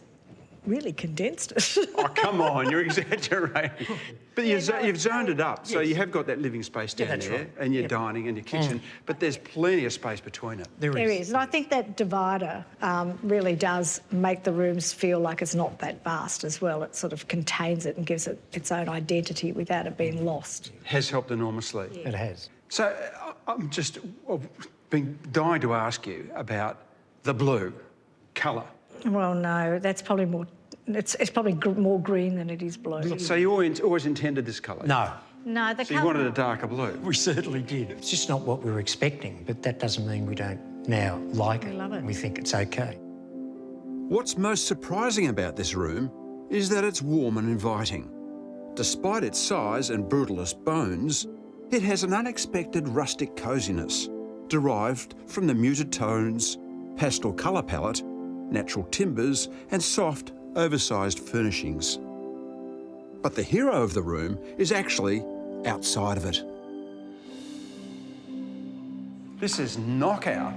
really condensed it. Oh, come on, you're exaggerating. But you've zoned it up, so you have got that living space down that's there, right. and your dining and your kitchen, but there's plenty of space between it. There is. And I think that divider really does make the rooms feel like it's not that vast as well. It sort of contains it and gives it its own identity without it being lost. Has helped enormously. It has. So I'm just been dying to ask you about the blue colour. Well, no, that's probably more... It's probably more green than it is blue. So you always intended this colour? No. No, the So you wanted a darker blue? We certainly did. It's just not what we were expecting, but that doesn't mean we don't now like it. We love it. We think it's okay. What's most surprising about this room is that it's warm and inviting. Despite its size and brutalist bones, it has an unexpected rustic coziness derived from the muted tones, pastel colour palette, natural timbers and soft, oversized furnishings. But the hero of the room is actually outside of it. This is knockout.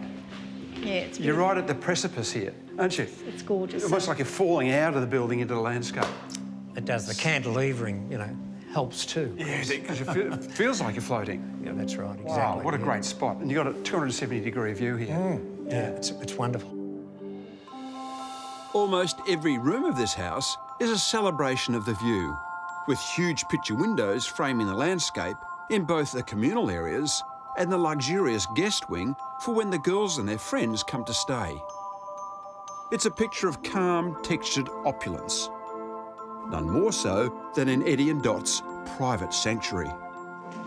Yeah, it's You're right at the precipice here, aren't you? It's gorgeous. Almost like you're falling out of the building into the landscape. It does. The cantilevering, you know, helps too. Yeah, because it feels like you're floating. Yeah, that's right, exactly. Wow, what a yeah. great spot. And you've got a 270-degree view here. Yeah, it's wonderful. Almost every room of this house is a celebration of the view, with huge picture windows framing the landscape in both the communal areas and the luxurious guest wing for when the girls and their friends come to stay. It's a picture of calm, textured opulence. None more so than in Eddie and Dot's private sanctuary.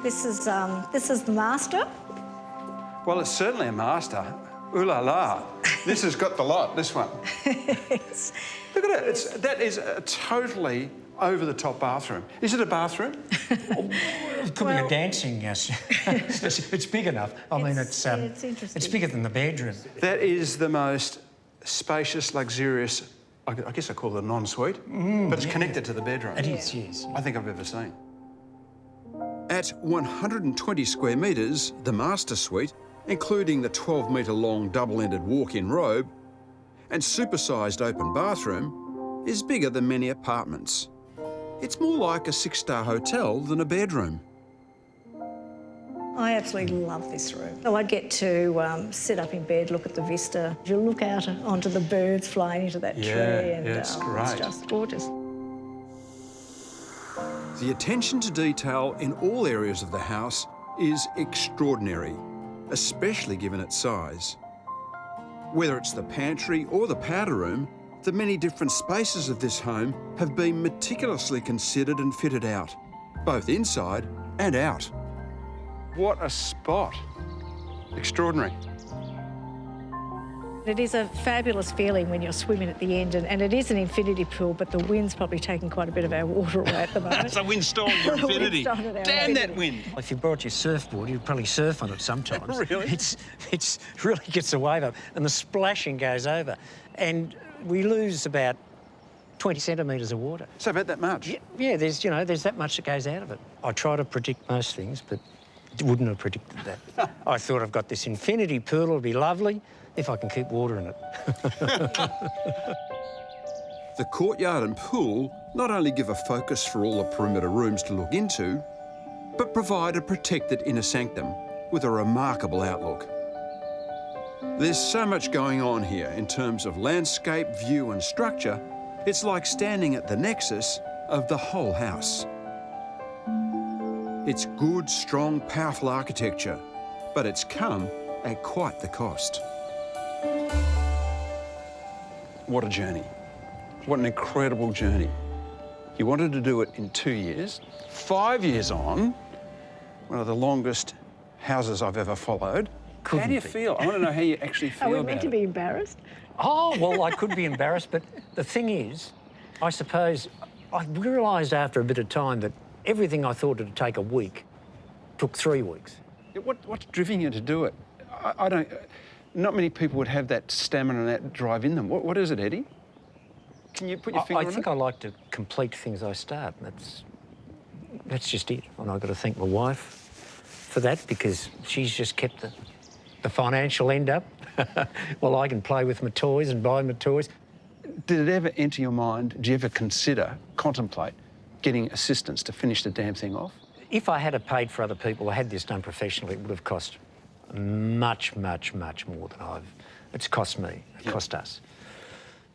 This is the master. Well, it's certainly a master. Ooh la la. This has got the lot, this one. Look at it. That is a totally over-the-top bathroom. Is it a bathroom? It could be a dancing, yes. It's big enough. I mean, it's interesting. It's bigger than the bedroom. That is the most spacious, luxurious, I guess I call it a non-suite, but it's connected to the bedroom. It is, yes. I think I've ever seen. At 120 square metres, the master suite, including the 12-metre-long double-ended walk-in robe and supersized open bathroom, is bigger than many apartments. It's more like a 6-star hotel than a bedroom. I absolutely love this room. So I get to sit up in bed, look at the vista. You look out onto the birds flying into that tree, and it's great. it's just gorgeous. The attention to detail in all areas of the house is extraordinary, especially given its size. Whether it's the pantry or the powder room, the many different spaces of this home have been meticulously considered and fitted out, both inside and out. What a spot. Extraordinary. It is a fabulous feeling when you're swimming at the end, and it is an infinity pool, but the wind's probably taking quite a bit of our water away at the moment. It's a windstorm, your infinity. Damn that wind. If you brought your surfboard, you'd probably surf on it sometimes. Really? It's really gets a wave up, and the splashing goes over, and we lose about 20 centimetres of water. So about that much? Yeah, there's that much that goes out of it. I try to predict most things, but wouldn't have predicted that. I thought I've got this infinity pool, it'll be lovely if I can keep water in it. The courtyard and pool not only give a focus for all the perimeter rooms to look into, but provide a protected inner sanctum with a remarkable outlook. There's so much going on here in terms of landscape, view and structure, it's like standing at the nexus of the whole house. It's good, strong, powerful architecture, but it's come at quite the cost. What a journey. What an incredible journey. You wanted to do it in 2 years. 5 years on, one of the longest houses I've ever followed. How do you feel? I want to know how you actually feel Are we about meant to it. be embarrassed? Oh, well, I could be embarrassed, but the thing is, I suppose I realised after a bit of time that everything I thought it'd take a week took 3 weeks. What's driven you to do it? I don't... Not many people would have that stamina and that drive in them. What is it, Eddie? Can you put your finger on it? I think I like to complete things I start. That's just it. And I've got to thank my wife for that because she's just kept the financial end up while I can play with my toys and buy my toys. Did it ever enter your mind, did you ever contemplate getting assistance to finish the damn thing off? If I had have paid for other people or had this done professionally, it would have cost much, much, much more than it's cost me, it cost us.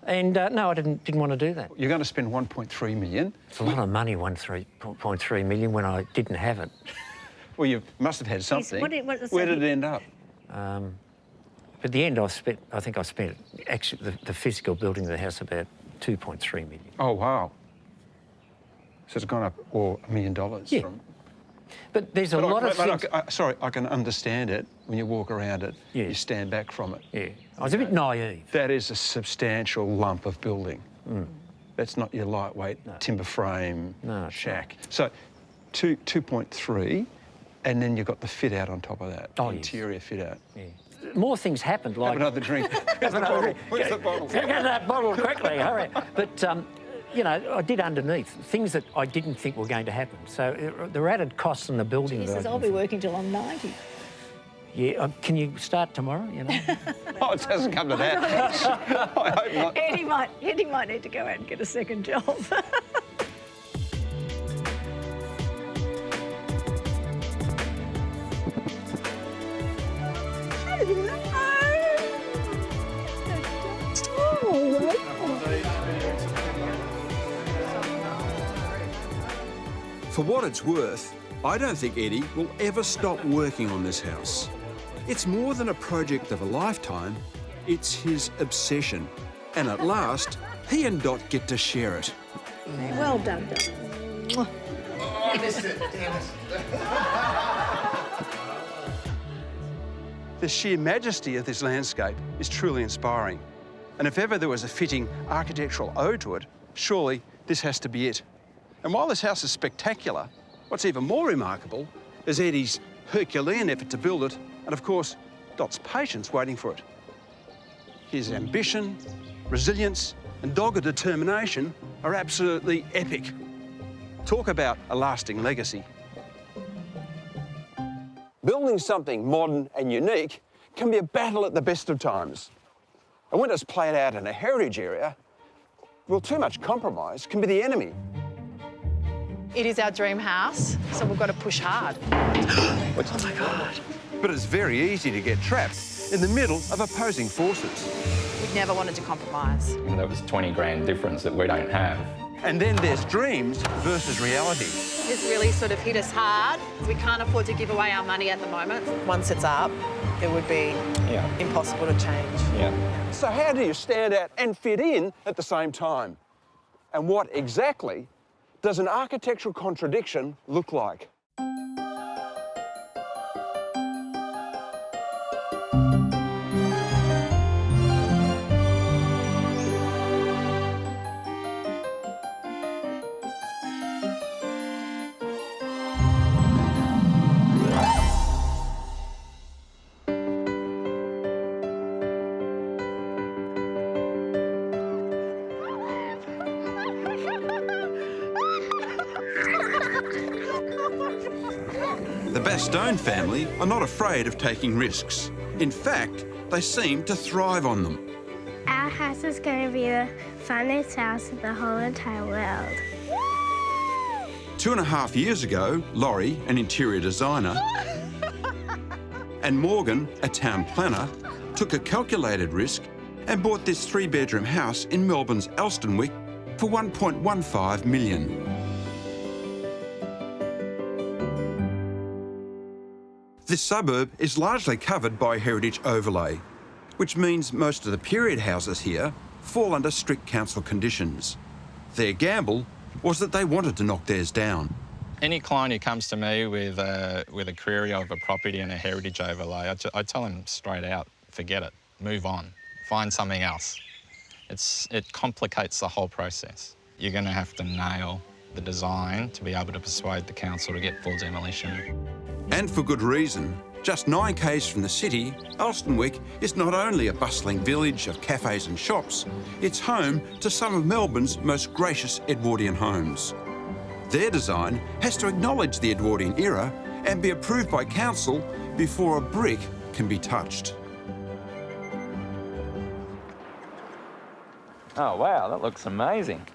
And no, I didn't want to do that. You're going to spend 1.3 million. It's a lot of money, 1.3 million, when I didn't have it. Well, you must have had something. Where did it end up? At the end, I think I spent actually the physical building of the house about 2.3 million. Oh, wow. So it's gone up $1 million yeah. from... But there's a lot of things... Sorry, I can understand it when you walk around it, yeah. you stand back from it. Yeah, I was a bit naive. That is a substantial lump of building. Mm. That's not your lightweight timber frame shack. Not. So 2.3, and then you've got the fit out on top of that. Oh, interior yes. fit out. Yeah. More things happened, like... Have another drink. Where's the bottle? Where's the bottle? Get that bottle quickly, hurry. But, you know, I did underneath things that I didn't think were going to happen. So there were added costs in the building. Jesus, I'll be working till I'm 90. Yeah, can you start tomorrow, you know? Oh, it hasn't come to that. I hope not. Eddie might need to go out and get a second job. For what it's worth, I don't think Eddie will ever stop working on this house. It's more than a project of a lifetime, it's his obsession. And at last, he and Dot get to share it. Well done, Dot. Oh, I missed it. Damn it. The sheer majesty of this landscape is truly inspiring. And if ever there was a fitting architectural ode to it, surely this has to be it. And while this house is spectacular, what's even more remarkable is Eddie's Herculean effort to build it, and of course, Dot's patience waiting for it. His ambition, resilience, and dogged determination are absolutely epic. Talk about a lasting legacy. Building something modern and unique can be a battle at the best of times. And when it's played out in a heritage area, well, too much compromise can be the enemy. It is our dream house, so we've got to push hard. Oh my God. But it's very easy to get trapped in the middle of opposing forces. We never wanted to compromise. And there was 20 grand difference that we don't have. And then there's dreams versus reality. It's really sort of hit us hard. We can't afford to give away our money at the moment. Once it's up, it would be impossible to change. Yeah. So how do you stand out and fit in at the same time? And what exactly does an architectural contradiction look like? The Bastone family are not afraid of taking risks. In fact, they seem to thrive on them. Our house is going to be the funnest house in the whole entire world. 2.5 years ago, Laurie, an interior designer, and Morgan, a town planner, took a calculated risk and bought this 3-bedroom house in Melbourne's Stonework for $1.15 million. This suburb is largely covered by heritage overlay, which means most of the period houses here fall under strict council conditions. Their gamble was that they wanted to knock theirs down. Any client who comes to me with a query of a property and a heritage overlay, I tell them straight out, forget it, move on, find something else. It complicates the whole process. You're going to have to nail the design to be able to persuade the council to get full demolition. And for good reason. Just 9 k's from the city, Stonework is not only a bustling village of cafes and shops, it's home to some of Melbourne's most gracious Edwardian homes. Their design has to acknowledge the Edwardian era and be approved by council before a brick can be touched. Oh, wow, that looks amazing.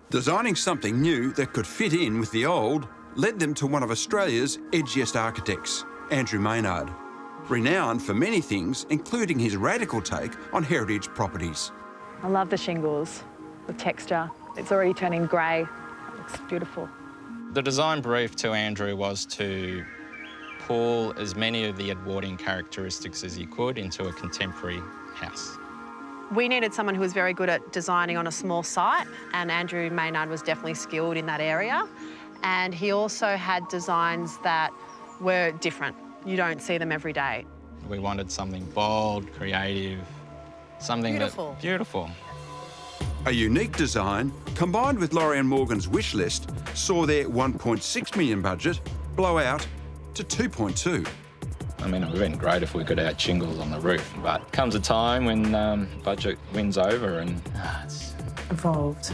Designing something new that could fit in with the old led them to one of Australia's edgiest architects, Andrew Maynard, renowned for many things, including his radical take on heritage properties. I love the shingles, the texture. It's already turning grey. It looks beautiful. The design brief to Andrew was to pull as many of the Edwardian characteristics as he could into a contemporary house. We needed someone who was very good at designing on a small site, and Andrew Maynard was definitely skilled in that area. And he also had designs that were different. You don't see them every day. We wanted something bold, creative, something Beautiful. Beautiful. A unique design, combined with Laurie and Morgan's wish list, saw their $1.6 million budget blow out to $2.2. I mean, it would have been great if we could add shingles on the roof, but comes a time when budget wins over and it's Evolved.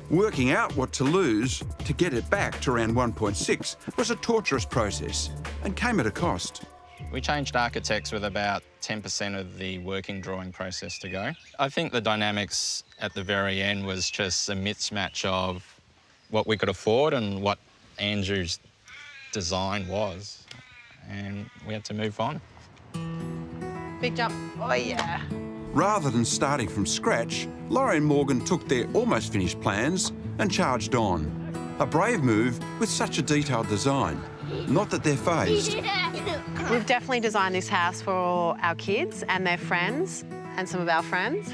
Working out what to lose to get it back to around 1.6 was a torturous process and came at a cost. We changed architects with about 10% of the working drawing process to go. I think the dynamics at the very end was just a mismatch of what we could afford and what Andrew's design was, and we had to move on. Big jump. Oh, yeah. Rather than starting from scratch, Laurie and Morgan took their almost finished plans and charged on. A brave move with such a detailed design. Not that they're phased. We've definitely designed this house for our kids and their friends and some of our friends.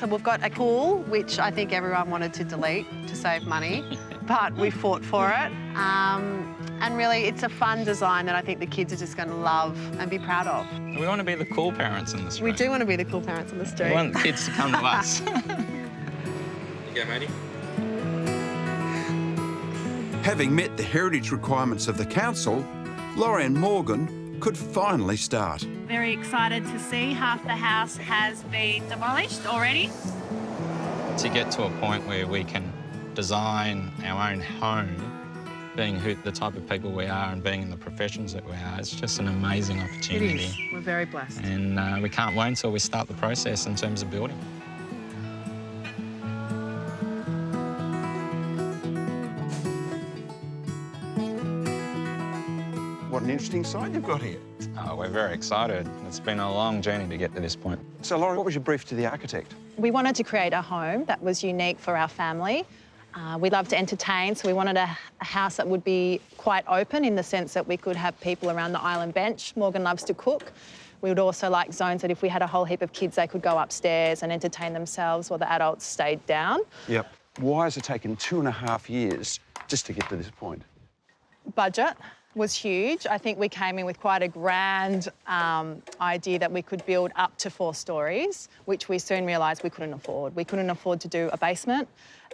So we've got a pool, which I think everyone wanted to delete to save money, but we fought for it. And really, it's a fun design that I think the kids are just going to love and be proud of. We want to be the cool parents in the street. We do want to be the cool parents on the street. We want the kids to come to us. You go, matey. Having met the heritage requirements of the council, Laurie and Morgan could finally start. Very excited to see half the house has been demolished already. To get to a point where we can design our own home, being the type of people we are and being in the professions that we are, it's just an amazing opportunity. It is. We're very blessed. And we can't wait until we start the process in terms of building. What an interesting site you've got here. Oh, we're very excited. It's been a long journey to get to this point. So, Laurie, what was your brief to the architect? We wanted to create a home that was unique for our family. We love to entertain, so we wanted a house that would be quite open in the sense that we could have people around the island bench. Morgan loves to cook. We would also like zones that if we had a whole heap of kids, they could go upstairs and entertain themselves while the adults stayed down. Yep. Why has it taken 2.5 years just to get to this point? Budget was huge. I think we came in with quite a grand idea that we could build up to 4 stories, which we soon realised we couldn't afford. We couldn't afford to do a basement,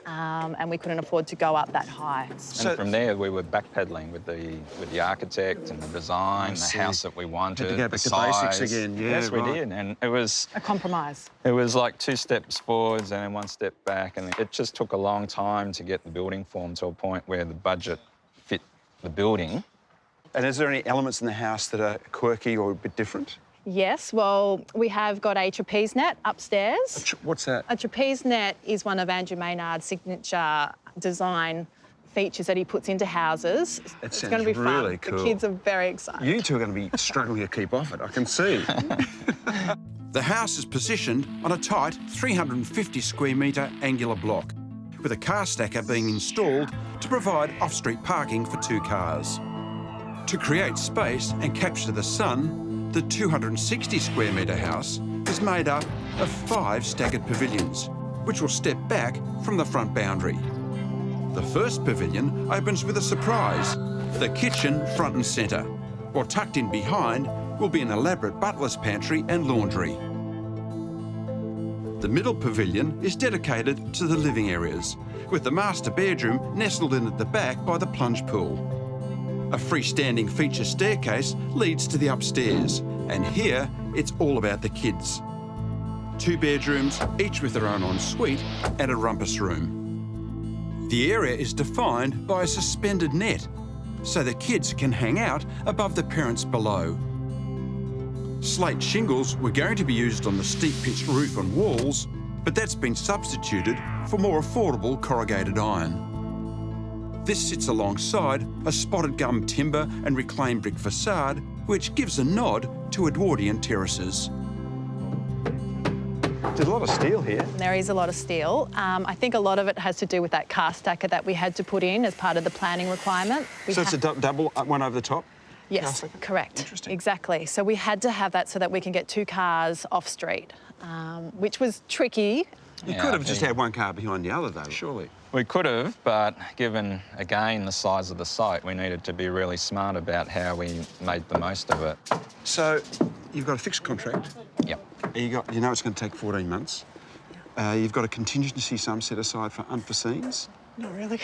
and we couldn't afford to go up that high. And from there, we were backpedaling with the architect and the design, the house that we wanted, Had to go back the to size. basics again. Yeah, yes, we right. did, and it was a compromise. It was like 2 steps forwards and then 1 step back, and it just took a long time to get the building form to a point where the budget fit the building. And is there any elements in the house that are quirky or a bit different? Yes, well, we have got a trapeze net upstairs. What's that? A trapeze net is one of Andrew Maynard's signature design features that he puts into houses. It's going to be really fun. cool. The kids are very excited. You two are going to be struggling to keep off it, I can see. The house is positioned on a tight 350 square metre angular block, with a car stacker being installed to provide off-street parking for 2 cars. To create space and capture the sun, the 260 square metre house is made up of 5 staggered pavilions, which will step back from the front boundary. The first pavilion opens with a surprise, the kitchen front and centre, while tucked in behind will be an elaborate butler's pantry and laundry. The middle pavilion is dedicated to the living areas, with the master bedroom nestled in at the back by the plunge pool. A freestanding feature staircase leads to the upstairs, and here it's all about the kids. 2 bedrooms, each with their own ensuite and a rumpus room. The area is defined by a suspended net, so the kids can hang out above the parents below. Slate shingles were going to be used on the steep pitched roof and walls, but that's been substituted for more affordable corrugated iron. This sits alongside a spotted gum timber and reclaimed brick facade, which gives a nod to Edwardian terraces. There's a lot of steel here. There is a lot of steel. I think a lot of it has to do with that car stacker that we had to put in as part of the planning requirement. So it's a double, one over the top? Yes, correct. Interesting. Exactly. So we had to have that so that we can get 2 cars off street, which was tricky. You could have just had 1 car behind the other, though, surely. We could have, but given, again, the size of the site, we needed to be really smart about how we made the most of it. So you've got a fixed contract? Yep. You know it's going to take 14 months. You've got a contingency sum set aside for unforeseens? Not really.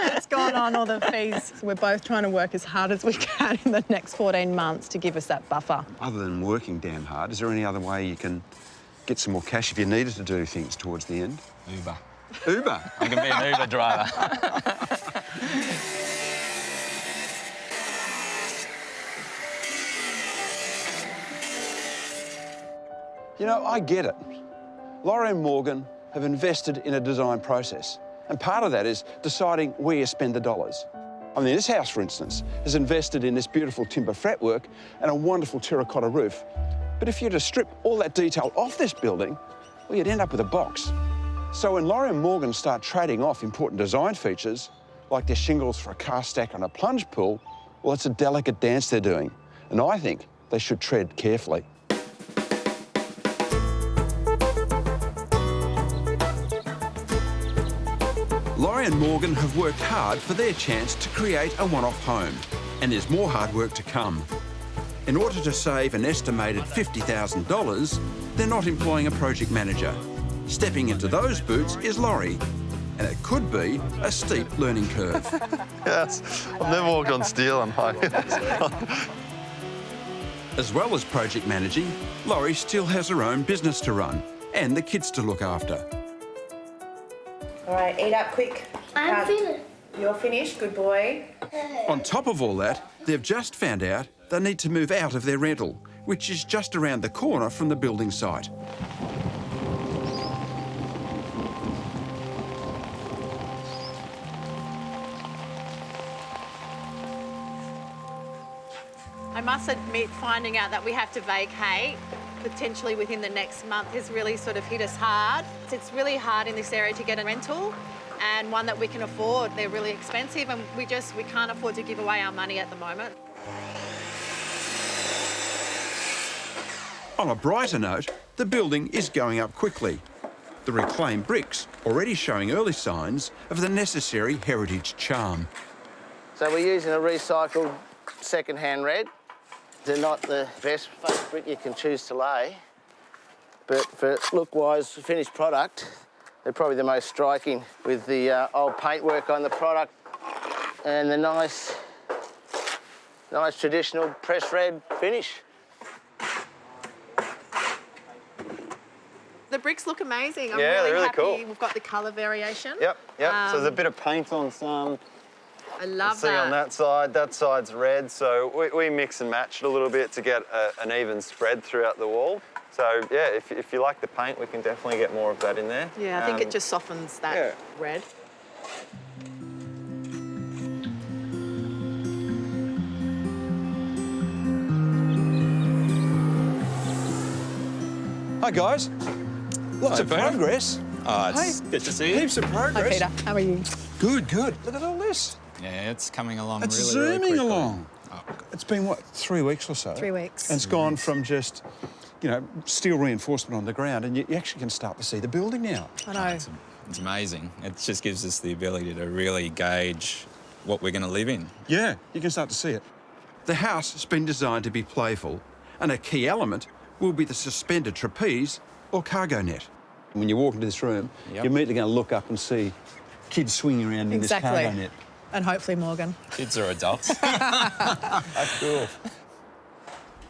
It's gone on all the fees. So we're both trying to work as hard as we can in the next 14 months to give us that buffer. Other than working damn hard, is there any other way you can get some more cash if you needed to do things towards the end? Uber. Uber? I can be an Uber driver. You know, I get it. Laurie and Morgan have invested in a design process, and part of that is deciding where you spend the dollars. I mean, this house, for instance, has invested in this beautiful timber fretwork and a wonderful terracotta roof. But if you were to strip all that detail off this building, well, you'd end up with a box. So when Laurie and Morgan start trading off important design features, like their shingles for a car stack and a plunge pool, well, it's a delicate dance they're doing. And I think they should tread carefully. Laurie and Morgan have worked hard for their chance to create a one-off home, and there's more hard work to come. In order to save an estimated $50,000, they're not employing a project manager. Stepping into those boots is Laurie, and it could be a steep learning curve. Yes, I've never walked on steel on high. As well as project managing, Laurie still has her own business to run and the kids to look after. All right, eat up quick. I'm finished. You're finished, good boy. On top of all that, they've just found out they need to move out of their rental, which is just around the corner from the building site. I must admit, finding out that we have to vacate potentially within the next month has really sort of hit us hard. It's really hard in this area to get a rental and one that we can afford. They're really expensive and we can't afford to give away our money at the moment. On a brighter note, the building is going up quickly. The reclaimed bricks already showing early signs of the necessary heritage charm. So we're using a recycled second-hand red. They're not the best face brick you can choose to lay, but for look-wise, finished product, they're probably the most striking with the old paintwork on the product and the nice traditional pressed red finish. The bricks look amazing. I'm Yeah, really they're really happy cool. We've got the colour variation. Yep. So there's a bit of paint on some, I love See on that side's red, so we mix and match it a little bit to get an even spread throughout the wall. So yeah, if you like the paint, we can definitely get more of that in there. Yeah, I think it just softens that red. Hi guys, lots of progress. Oh, it's good to see you. Heaps of progress. Hi Peter, how are you? Good, good. Look at all this. Yeah, it's coming along It's really, zooming really quickly. along. It's been, what, 3 weeks or so? 3 weeks. And it's gone from just, you know, steel reinforcement on the ground, and you actually can start to see the building now. I know. It's amazing. It just gives us the ability to really gauge what we're going to live in. Yeah, you can start to see it. The house has been designed to be playful, and a key element will be the suspended trapeze or cargo net. When you walk into this room, you're immediately going to look up and see kids swinging around in this cargo net. And hopefully Morgan. Kids or adults. Cool.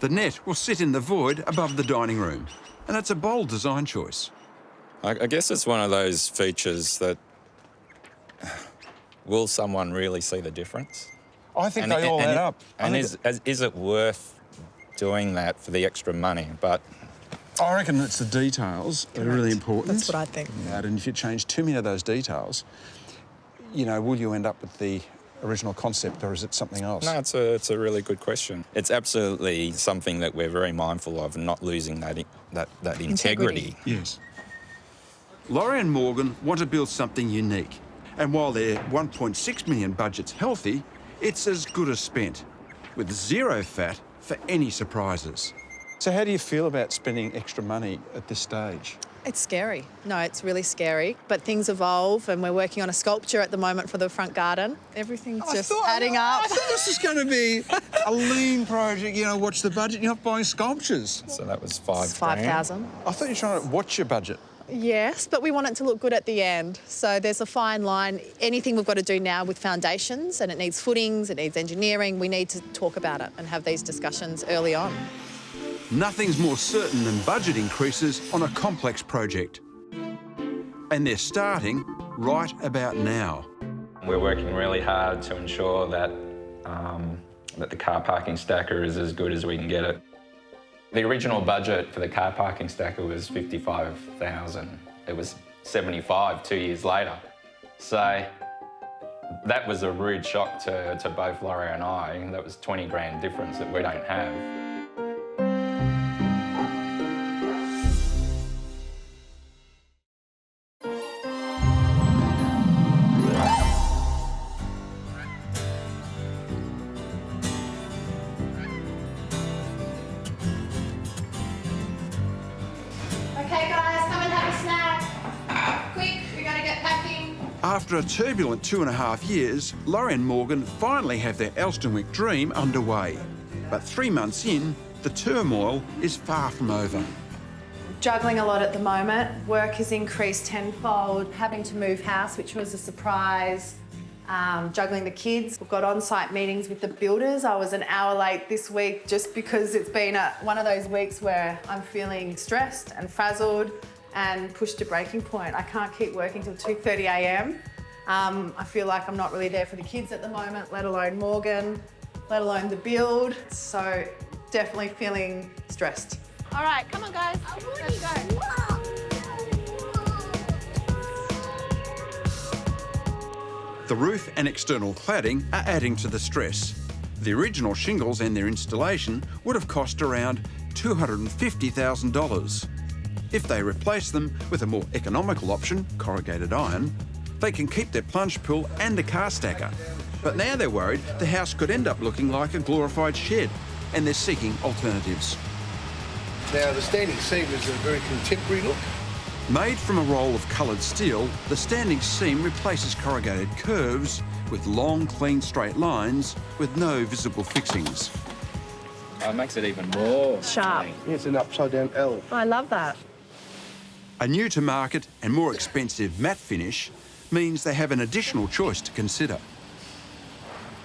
The net will sit in the void above the dining room, and it's a bold design choice. I guess it's one of those features that will someone really see the difference? I think they all add up. And is it worth doing that for the extra money? But I reckon it's the details that are really important. That's what I think. And if you change too many of those details, you know, will you end up with the original concept, or is it something else? no, it's a really good question. It's absolutely something that we're very mindful of, not losing that integrity. Yes. Laurie and Morgan want to build something unique, and while their $1.6 million budget's healthy, it's as good as spent, with zero fat for any surprises. So how do you feel about spending extra money at this stage? It's scary. No, it's really scary. But things evolve, and we're working on a sculpture at the moment for the front garden. Everything's just adding up. I thought this was going to be a lean project, you know, watch the budget. You're not buying sculptures. So that was $5,000. 5,000. I thought you were trying to watch your budget. Yes, but we want it to look good at the end. So there's a fine line. Anything we've got to do now with foundations, and it needs footings, it needs engineering, we need to talk about it and have these discussions early on. Nothing's more certain than budget increases on a complex project. And they're starting right about now. We're working really hard to ensure that, that the car parking stacker is as good as we can get it. The original budget for the car parking stacker was $55,000. It was $75,000 2 years later. So that was a rude shock to both Laurie and I. That was 20 grand difference that we don't have. Okay, guys, come and have a snack. Quick, we gotta get packing. After a turbulent 2.5 years, Laurie and Morgan finally have their Elstonwick dream underway. But 3 months in, the turmoil is far from over. Juggling a lot at the moment. Work has increased tenfold. Having to move house, which was a surprise. Juggling the kids. We've got on-site meetings with the builders. I was an hour late this week just because it's been one of those weeks where I'm feeling stressed and frazzled and pushed to breaking point. I can't keep working till 2:30 a.m. I feel like I'm not really there for the kids at the moment, let alone Morgan, let alone the build. So definitely feeling stressed. All right, come on, guys. Let's go. The roof and external cladding are adding to the stress. The original shingles and their installation would have cost around $250,000. If they replace them with a more economical option, corrugated iron, they can keep their plunge pool and the car stacker. But now they're worried the house could end up looking like a glorified shed, and they're seeking alternatives. Now, the standing seam is a very contemporary look. Made from a roll of coloured steel, the standing seam replaces corrugated curves with long, clean, straight lines with no visible fixings. It makes it even more sharp. It's an upside-down L. I love that. A new-to-market and more expensive matte finish means they have an additional choice to consider.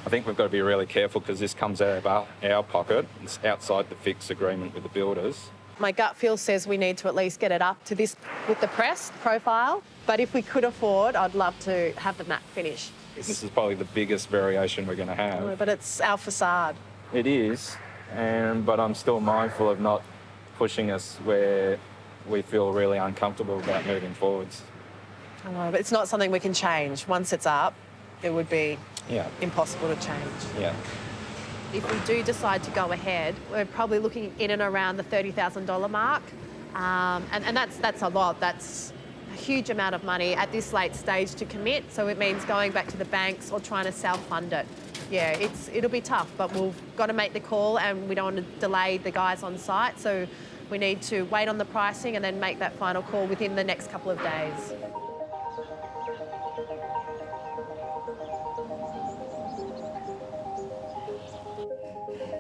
I think we've got to be really careful because this comes out of our pocket. It's outside the fixed agreement with the builders. My gut feel says we need to at least get it up to this with the pressed profile. But if we could afford, I'd love to have the matte finish. This is probably the biggest variation we're going to have. But it's our facade. It is, but I'm still mindful of not pushing us where we feel really uncomfortable about moving forwards. I know, but it's not something we can change. Once it's up, it would be Yeah. impossible to change. Yeah. If we do decide to go ahead, we're probably looking in and around the $30,000 mark. And that's a lot. That's a huge amount of money at this late stage to commit. So it means going back to the banks or trying to self-fund it. Yeah, it'll be tough, but we've got to make the call and we don't want to delay the guys on site. So we need to wait on the pricing and then make that final call within the next couple of days.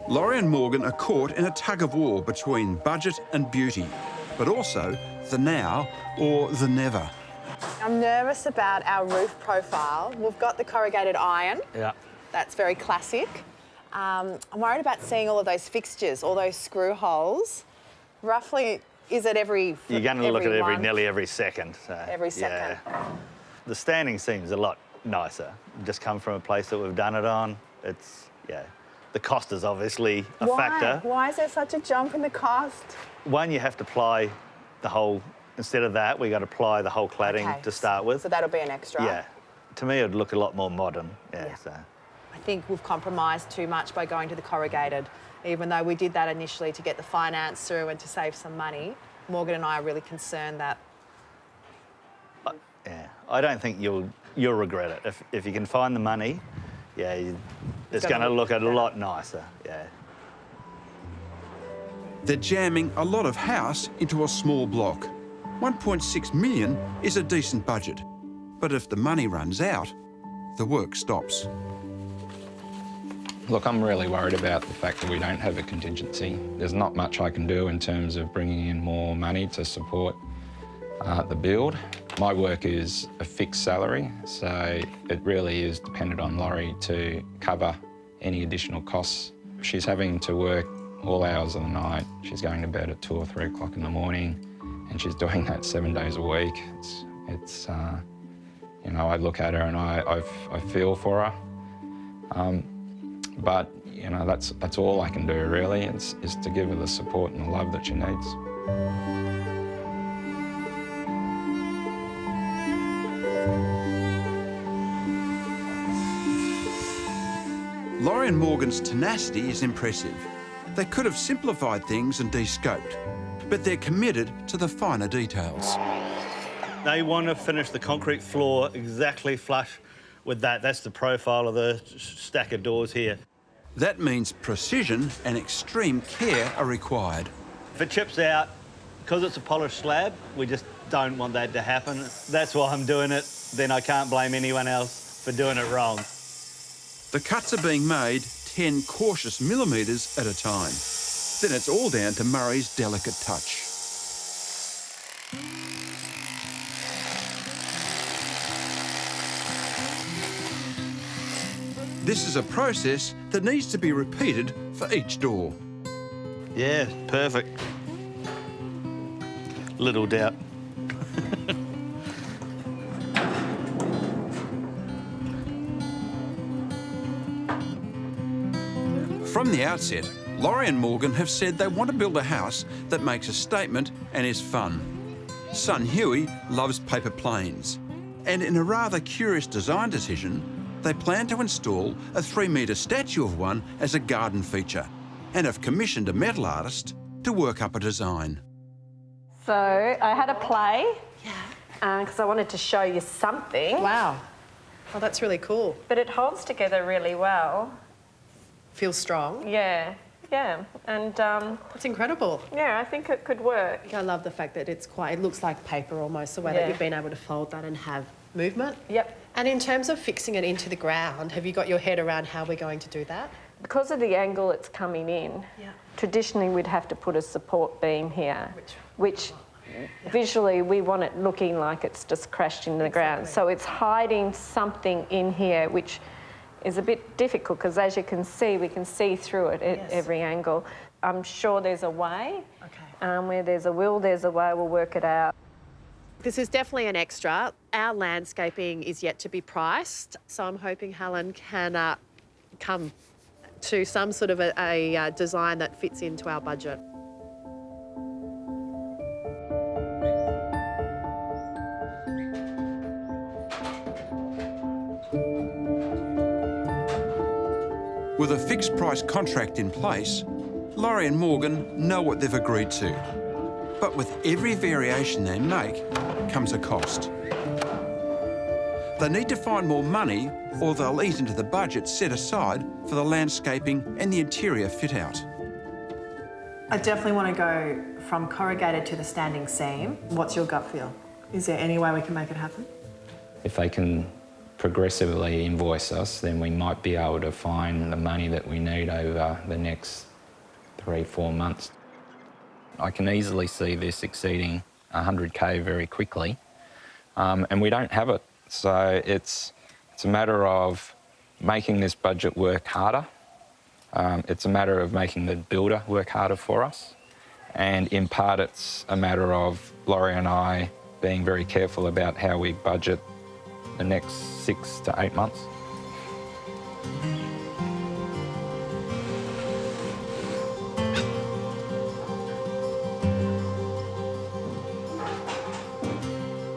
Laurie and Morgan are caught in a tug-of-war between budget and beauty, but also the now or the never. I'm nervous about our roof profile. We've got the corrugated iron. Yeah. That's very classic. I'm worried about seeing all of those fixtures, all those screw holes. Roughly, is it every You're going to look at one? nearly every second. So, Every second. Yeah. The standing seems a lot nicer. Just come from a place that we've done it on. It's, yeah. The cost is obviously a factor. Why is there such a jump in the cost? One, you have to apply the whole, instead of that, we got to apply the whole cladding to start with. So that'll be an extra? Yeah. To me, it'd look a lot more modern. Yeah. So. I think we've compromised too much by going to the corrugated. Even though we did that initially to get the finance through and to save some money, Morgan and I are really concerned that... Yeah, I don't think you'll regret it. If you can find the money, yeah, it's going to look a lot nicer, yeah. They're jamming a lot of house into a small block. 1.6 million is a decent budget, but if the money runs out, the work stops. Look, I'm really worried about the fact that we don't have a contingency. There's not much I can do in terms of bringing in more money to support the build. My work is a fixed salary, so it really is dependent on Laurie to cover any additional costs. She's having to work all hours of the night. She's going to bed at 2 or 3 o'clock in the morning, and she's doing that 7 days a week. It's you know, I look at her and I feel for her. But, you know, that's all I can do, really, is to give her the support and the love that she needs. Laurie and Morgan's tenacity is impressive. They could have simplified things and de-scoped, but they're committed to the finer details. They want to finish the concrete floor exactly flush with that. That's the profile of the stack of doors here. That means precision and extreme care are required. If it chips out, because it's a polished slab, we just don't want that to happen. That's why I'm doing it. Then I can't blame anyone else for doing it wrong. The cuts are being made 10 cautious millimetres at a time. Then it's all down to Murray's delicate touch. This is a process that needs to be repeated for each door. Yeah, perfect. Little doubt. From the outset, Laurie and Morgan have said they want to build a house that makes a statement and is fun. Son Huey loves paper planes, and in a rather curious design decision, they plan to install a 3-metre statue of one as a garden feature, and have commissioned a metal artist to work up a design. So I had a play, because I wanted to show you something. Wow. Oh, that's really cool. But it holds together really well. Feels strong. Yeah, yeah, and... It's incredible. Yeah, I think it could work. I love the fact that it looks like paper almost, the way that you've been able to fold that and have movement. Yep. And in terms of fixing it into the ground, have you got your head around how we're going to do that? Because of the angle it's coming in, traditionally we'd have to put a support beam here, which visually we want it looking like it's just crashed into the ground. So it's hiding something in here, which is a bit difficult because, as you can see, we can see through it at every angle. I'm sure there's a way. Where there's a will, there's a way. We'll work it out. This is definitely an extra. Our landscaping is yet to be priced, so I'm hoping Helen can come to some sort of a design that fits into our budget. With a fixed price contract in place, Laurie and Morgan know what they've agreed to. But with every variation they make comes a cost. They need to find more money or they'll eat into the budget set aside for the landscaping and the interior fit-out. I definitely want to go from corrugated to the standing seam. What's your gut feel? Is there any way we can make it happen? If they can progressively invoice us, then we might be able to find the money that we need over the next 3-4 months. I can easily see this exceeding 100K very quickly, and we don't have it. So it's a matter of making this budget work harder. It's a matter of making the builder work harder for us. And in part, it's a matter of Laurie and I being very careful about how we budget the next 6 to 8 months.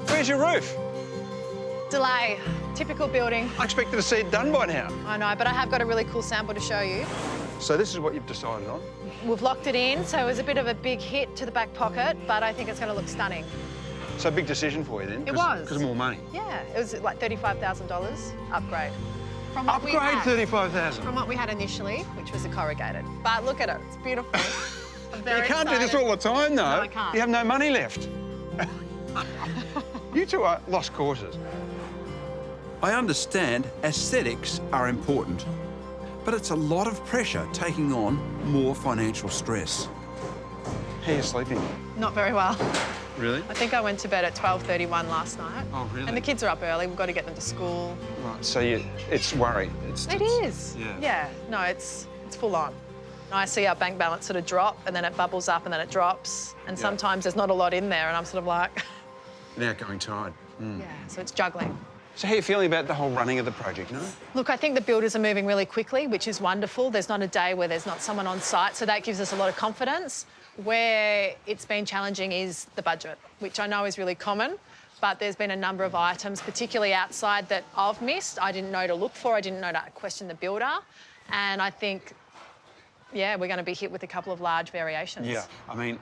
Where's your roof? Delay. Typical building. I expected to see it done by now. I know, but I have got a really cool sample to show you. So this is what you've decided on? We've locked it in, so it was a bit of a big hit to the back pocket, but I think it's going to look stunning. So a big decision for you then? It was. Because of more money? Yeah, it was like $35,000 upgrade. From what we Upgrade had. 35,000? From what we had initially, which was a corrugated. But look at it, it's beautiful. I'm very You can't excited. do this all the time, though. No, I can't. You have no money left. You two are lost causes. I understand aesthetics are important, but it's a lot of pressure taking on more financial stress. How are you sleeping? Not very well. Really? I think I went to bed at 12:31 last night. Oh, really? And the kids are up early. We've got to get them to school. Right, so it's worry. It is. Yeah. Yeah. No, it's full on. I see our bank balance sort of drop, and then it bubbles up, and then it drops. And Yeah. sometimes there's not a lot in there, and I'm sort of like, An outgoing tide. Mm. yeah. So it's juggling. So how are you feeling about the whole running of the project, no? Look, I think the builders are moving really quickly, which is wonderful. There's not a day where there's not someone on site, so that gives us a lot of confidence. Where it's been challenging is the budget, which I know is really common, but there's been a number of items, particularly outside, that I've missed. I didn't know to look for, I didn't know to question the builder, and I think, yeah, we're going to be hit with a couple of large variations. Yeah, I mean,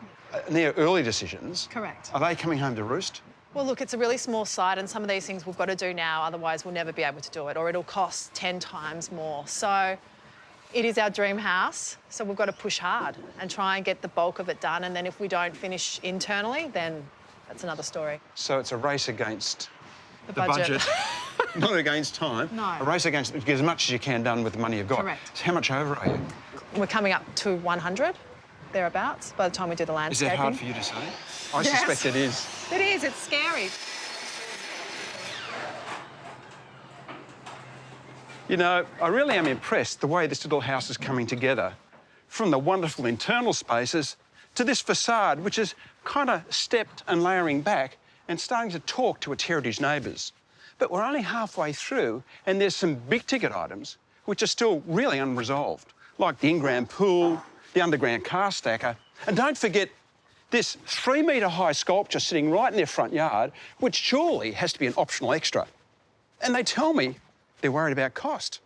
they're early decisions. Correct. Are they coming home to roost? Well, look, it's a really small site, and some of these things we've got to do now, otherwise we'll never be able to do it, or it'll cost 10 times more. So it is our dream house, so we've got to push hard and try and get the bulk of it done, and then if we don't finish internally, then that's another story. So it's a race against The the budget. not against time. No. A race against, get as much as you can done with the money you've got. Correct. So how much over are you? We're coming up to 100, thereabouts, by the time we do the Is landscaping. that hard for you to say? I Yes. suspect it is. It is, it's scary. You know, I really am impressed the way this little house is coming together. From the wonderful internal spaces to this facade, which is kind of stepped and layering back and starting to talk to its heritage neighbours. But we're only halfway through, and there's some big-ticket items which are still really unresolved, like the in-ground pool, the underground car stacker, and don't forget this 3-metre-high sculpture sitting right in their front yard, which surely has to be an optional extra. And they tell me they're worried about cost.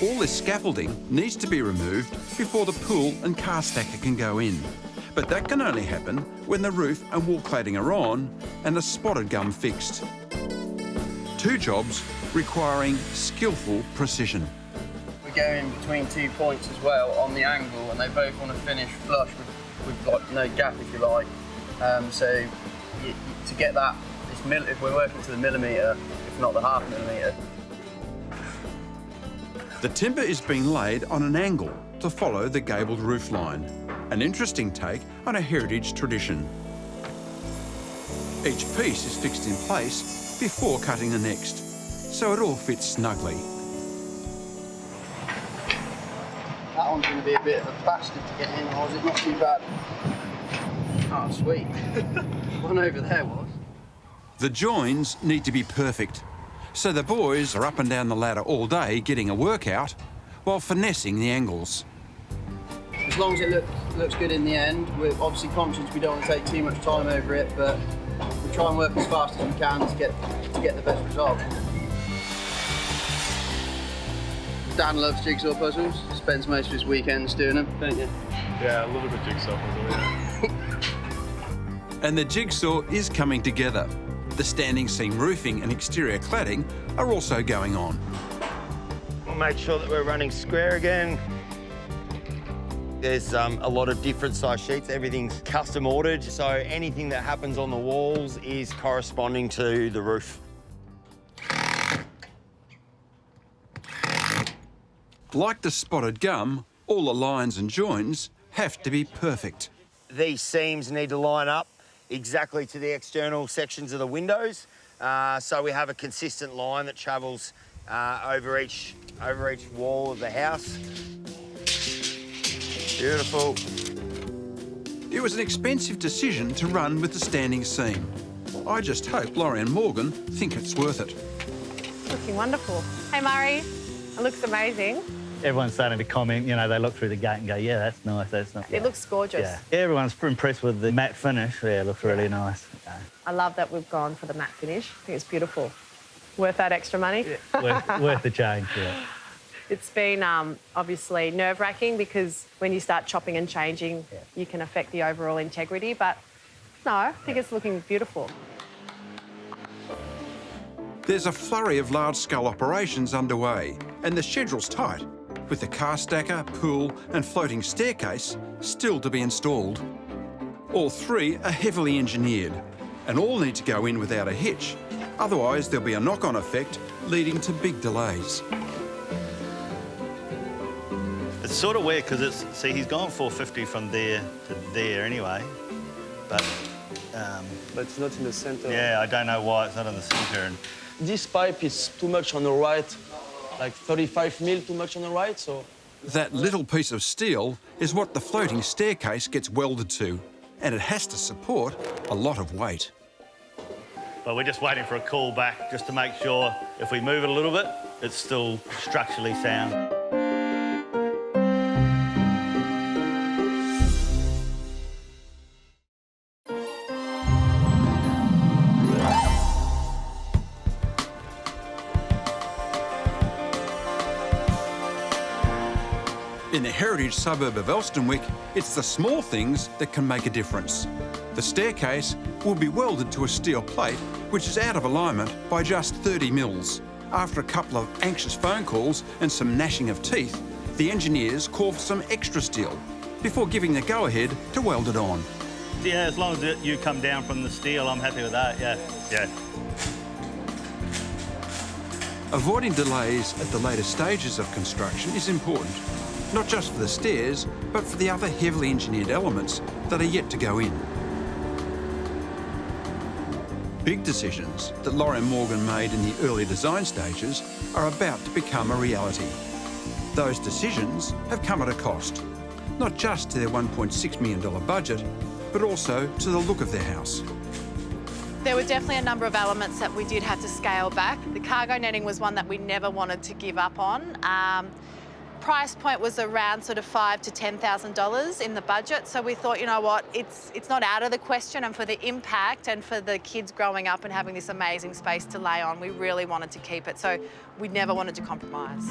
All this scaffolding needs to be removed before the pool and car stacker can go in. But that can only happen when the roof and wall cladding are on and the spotted gum fixed. 2 jobs requiring skillful precision. We're going between 2 points as well on the angle, and they both want to finish flush with like no gap, if you like. So to get that, if we're working to the millimetre, if not the half millimetre. The timber is being laid on an angle to follow the gabled roof line. An interesting take on a heritage tradition. Each piece is fixed in place before cutting the next, so it all fits snugly. bottom's going to be a bit of a bastard to get in, or is it not too bad? Oh, sweet. One over there was. The joins need to be perfect, so the boys are up and down the ladder all day getting a workout while finessing the angles. As long as it looks good in the end, we're obviously conscious we don't want to take too much time over it, but we try and work as fast as we can to get the best result. Dan loves jigsaw puzzles, spends most of his weekends doing them, don't you? Yeah, a little bit jigsaw puzzle, yeah. And the jigsaw is coming together. The standing seam roofing and exterior cladding are also going on. We'll make sure that we're running square again. There's a lot of different size sheets. Everything's custom ordered, so anything that happens on the walls is corresponding to the roof. Like the spotted gum, all the lines and joins have to be perfect. These seams need to line up exactly to the external sections of the windows, so we have a consistent line that travels over each wall of the house. Beautiful. It was an expensive decision to run with the standing seam. I just hope Laurie and Morgan think it's worth it. Looking wonderful. Hey, Murray, it looks amazing. Everyone's starting to comment, you know, they look through the gate and go, yeah, that's nice, that's nice. It looks gorgeous. Yeah, everyone's impressed with the matte finish. Yeah, it looks really nice. I love that we've gone for the matte finish. I think it's beautiful. Worth that extra money? Yeah, worth the change, yeah. It's been obviously nerve-wracking because when you start chopping and changing, you can affect the overall integrity, but no, I think it's looking beautiful. There's a flurry of large-scale operations underway, and the schedule's tight, with the car stacker, pool and floating staircase still to be installed. All three are heavily engineered, and all need to go in without a hitch. Otherwise, there'll be a knock-on effect leading to big delays. It's sort of weird because see, he's gone 450 from there to there anyway, but it's not in the center. Yeah, I don't know why it's not in the center. And this pipe is too much on the right, like 35 mil too much on the right, so... That little piece of steel is what the floating staircase gets welded to, and it has to support a lot of weight. But we're just waiting for a call back just to make sure if we move it a little bit, it's still structurally sound. In the heritage suburb of Elstonwick, it's the small things that can make a difference. The staircase will be welded to a steel plate, which is out of alignment by just 30 mils. After a couple of anxious phone calls and some gnashing of teeth, the engineers call for some extra steel before giving the go-ahead to weld it on. Yeah, as long as you come down from the steel, I'm happy with that, yeah. Avoiding delays at the later stages of construction is important, not just for the stairs, but for the other heavily engineered elements that are yet to go in. Big decisions that Laurie and Morgan made in the early design stages are about to become a reality. Those decisions have come at a cost, not just to their $1.6 million budget, but also to the look of their house. There were definitely a number of elements that we did have to scale back. The cargo netting was one that we never wanted to give up on. Price point was around sort of $5,000 to $10,000 in the budget. So we thought, you know what, it's not out of the question, and for the impact and for the kids growing up and having this amazing space to lay on, we really wanted to keep it. So we never wanted to compromise.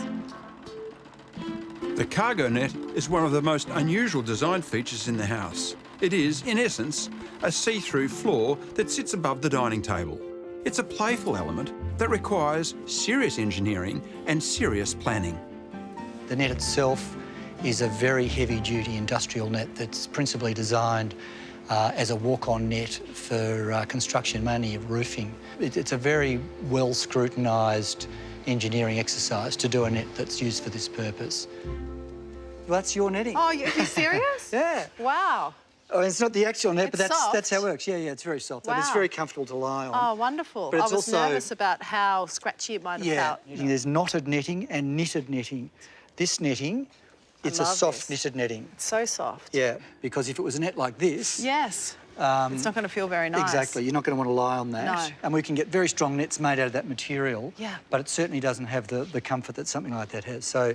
The cargo net is one of the most unusual design features in the house. It is, in essence, a see-through floor that sits above the dining table. It's a playful element that requires serious engineering and serious planning. The net itself is a very heavy-duty industrial net that's principally designed as a walk-on net for construction, mainly of roofing. It's a very well-scrutinised engineering exercise to do a net that's used for this purpose. Well, that's your netting. Oh, are you serious? Yeah. Wow. Oh, it's not the actual net, but It's that's how it soft. works. Yeah, it's very soft. And it's Wow. very comfortable to lie on. Oh, wonderful. But it's I was also- nervous about how scratchy it might have felt. There's knotted netting and knitted netting. This netting It's a soft knitted netting. It's so soft. Yeah, because if it was a net like this... Yes. It's not going to feel very nice. Exactly. You're not going to want to lie on that. No. And we can get very strong nets made out of that material. Yeah. But it certainly doesn't have the comfort that something like that has. So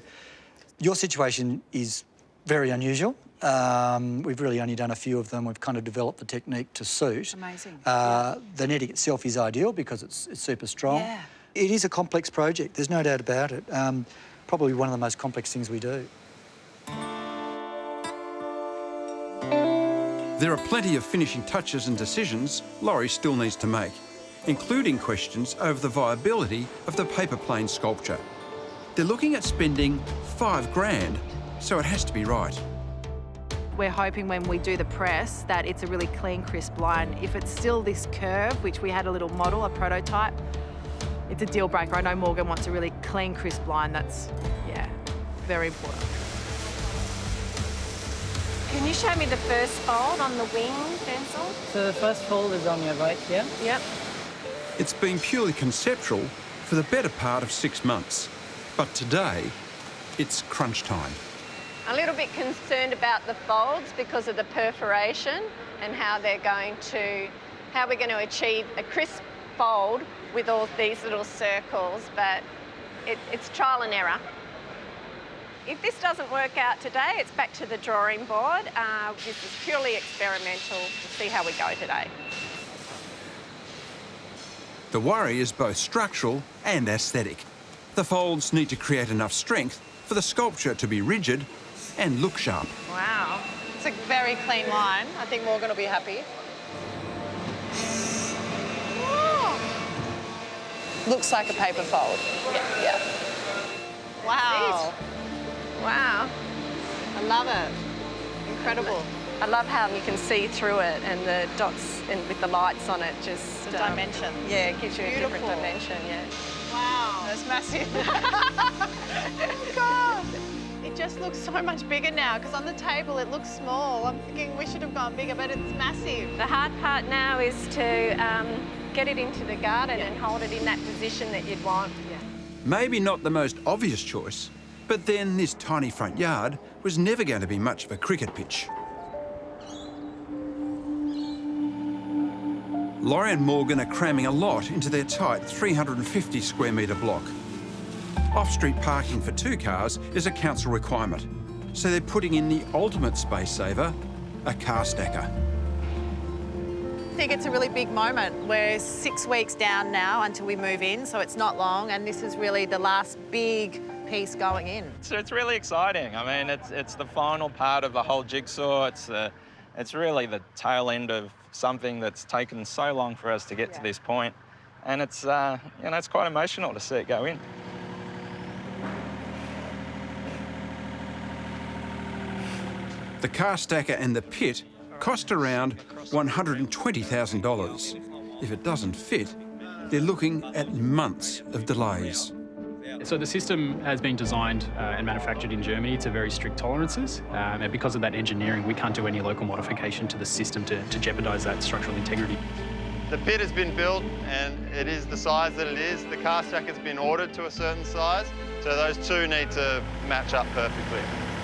your situation is very unusual. We've really only done a few of them. We've kind of developed the technique to suit. Amazing. The netting itself is ideal because it's super strong. Yeah. It is a complex project. There's no doubt about it. Probably one of the most complex things we do. There are plenty of finishing touches and decisions Laurie still needs to make, including questions over the viability of the paper plane sculpture. They're looking at spending $5 grand, so it has to be right. We're hoping when we do the press that it's a really clean, crisp line. If it's still this curve, which we had a little model, a prototype, it's a deal breaker. I know Morgan wants a really clean, crisp line. That's, yeah, very important. Can you show me the first fold on the wing, Denzel? So the first fold is on your right here? Yep. It's been purely conceptual for the better part of 6 months, but today it's crunch time. A little bit concerned about the folds because of the perforation and how we're going to achieve a crisp fold with all these little circles, but it's trial and error. If this doesn't work out today, it's back to the drawing board. This is purely experimental. We'll see how we go today. The worry is both structural and aesthetic. The folds need to create enough strength for the sculpture to be rigid and look sharp. Wow. It's a very clean line. I think Morgan will be happy. Looks like a paper fold. Yeah. Wow. Wow. I love it. Incredible. I love how you can see through it and the dots and with the lights on it just... The dimension. Yeah, it gives you a different Beautiful. dimension, yeah. Wow. That's massive. Oh, God. It just looks so much bigger now because on the table it looks small. I'm thinking we should have gone bigger, but it's massive. The hard part now is to get it into the garden and hold it in that position that you'd want. Yeah. Maybe not the most obvious choice, but then this tiny front yard was never going to be much of a cricket pitch. Laurie and Morgan are cramming a lot into their tight 350 square metre block. Off-street parking for 2 cars is a council requirement, so they're putting in the ultimate space saver, a car stacker. I think it's a really big moment. We're 6 weeks down now until we move in, so it's not long, and this is really the last big piece going in. So it's really exciting. I mean, it's the final part of the whole jigsaw. It's really the tail end of something that's taken so long for us to get to this point, and it's it's quite emotional to see it go in. The car stacker and the pit cost around $120,000. If it doesn't fit, they're looking at months of delays. So the system has been designed and manufactured in Germany to very strict tolerances, and because of that engineering, we can't do any local modification to the system to jeopardise that structural integrity. The pit has been built and it is the size that it is. The car stack has been ordered to a certain size, so those two need to match up perfectly.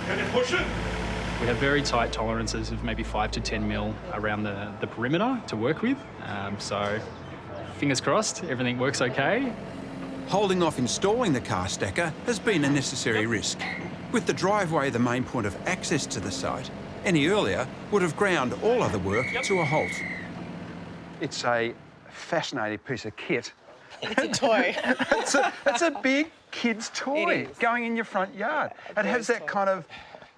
Can you push it? We have very tight tolerances of maybe 5 to 10 mil around the perimeter to work with, so fingers crossed, everything works okay. Holding off installing the car stacker has been a necessary risk. With the driveway the main point of access to the site, any earlier would have ground all other work to a halt. It's a fascinating piece of kit. It's a toy. it's a big kid's toy going in your front yard. It has that kind of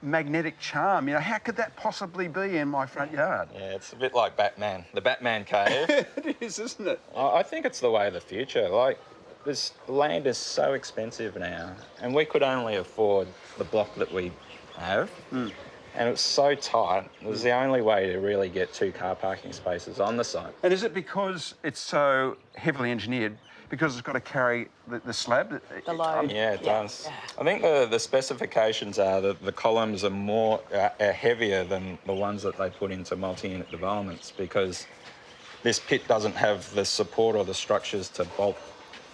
magnetic charm. You know, how could that possibly be in my front yard? Yeah, it's a bit like Batman, the Batman cave. It is, isn't it? I think it's the way of the future. Like, this land is so expensive now, and we could only afford the block that we have. And it's so tight, it was the only way to really get 2 car parking spaces on the site. And is it because it's so heavily engineered, because it's got to carry the slab? The load. Yeah, it does. Yeah. I think the specifications are that the columns are heavier than the ones that they put into multi-unit developments, because this pit doesn't have the support or the structures to bolt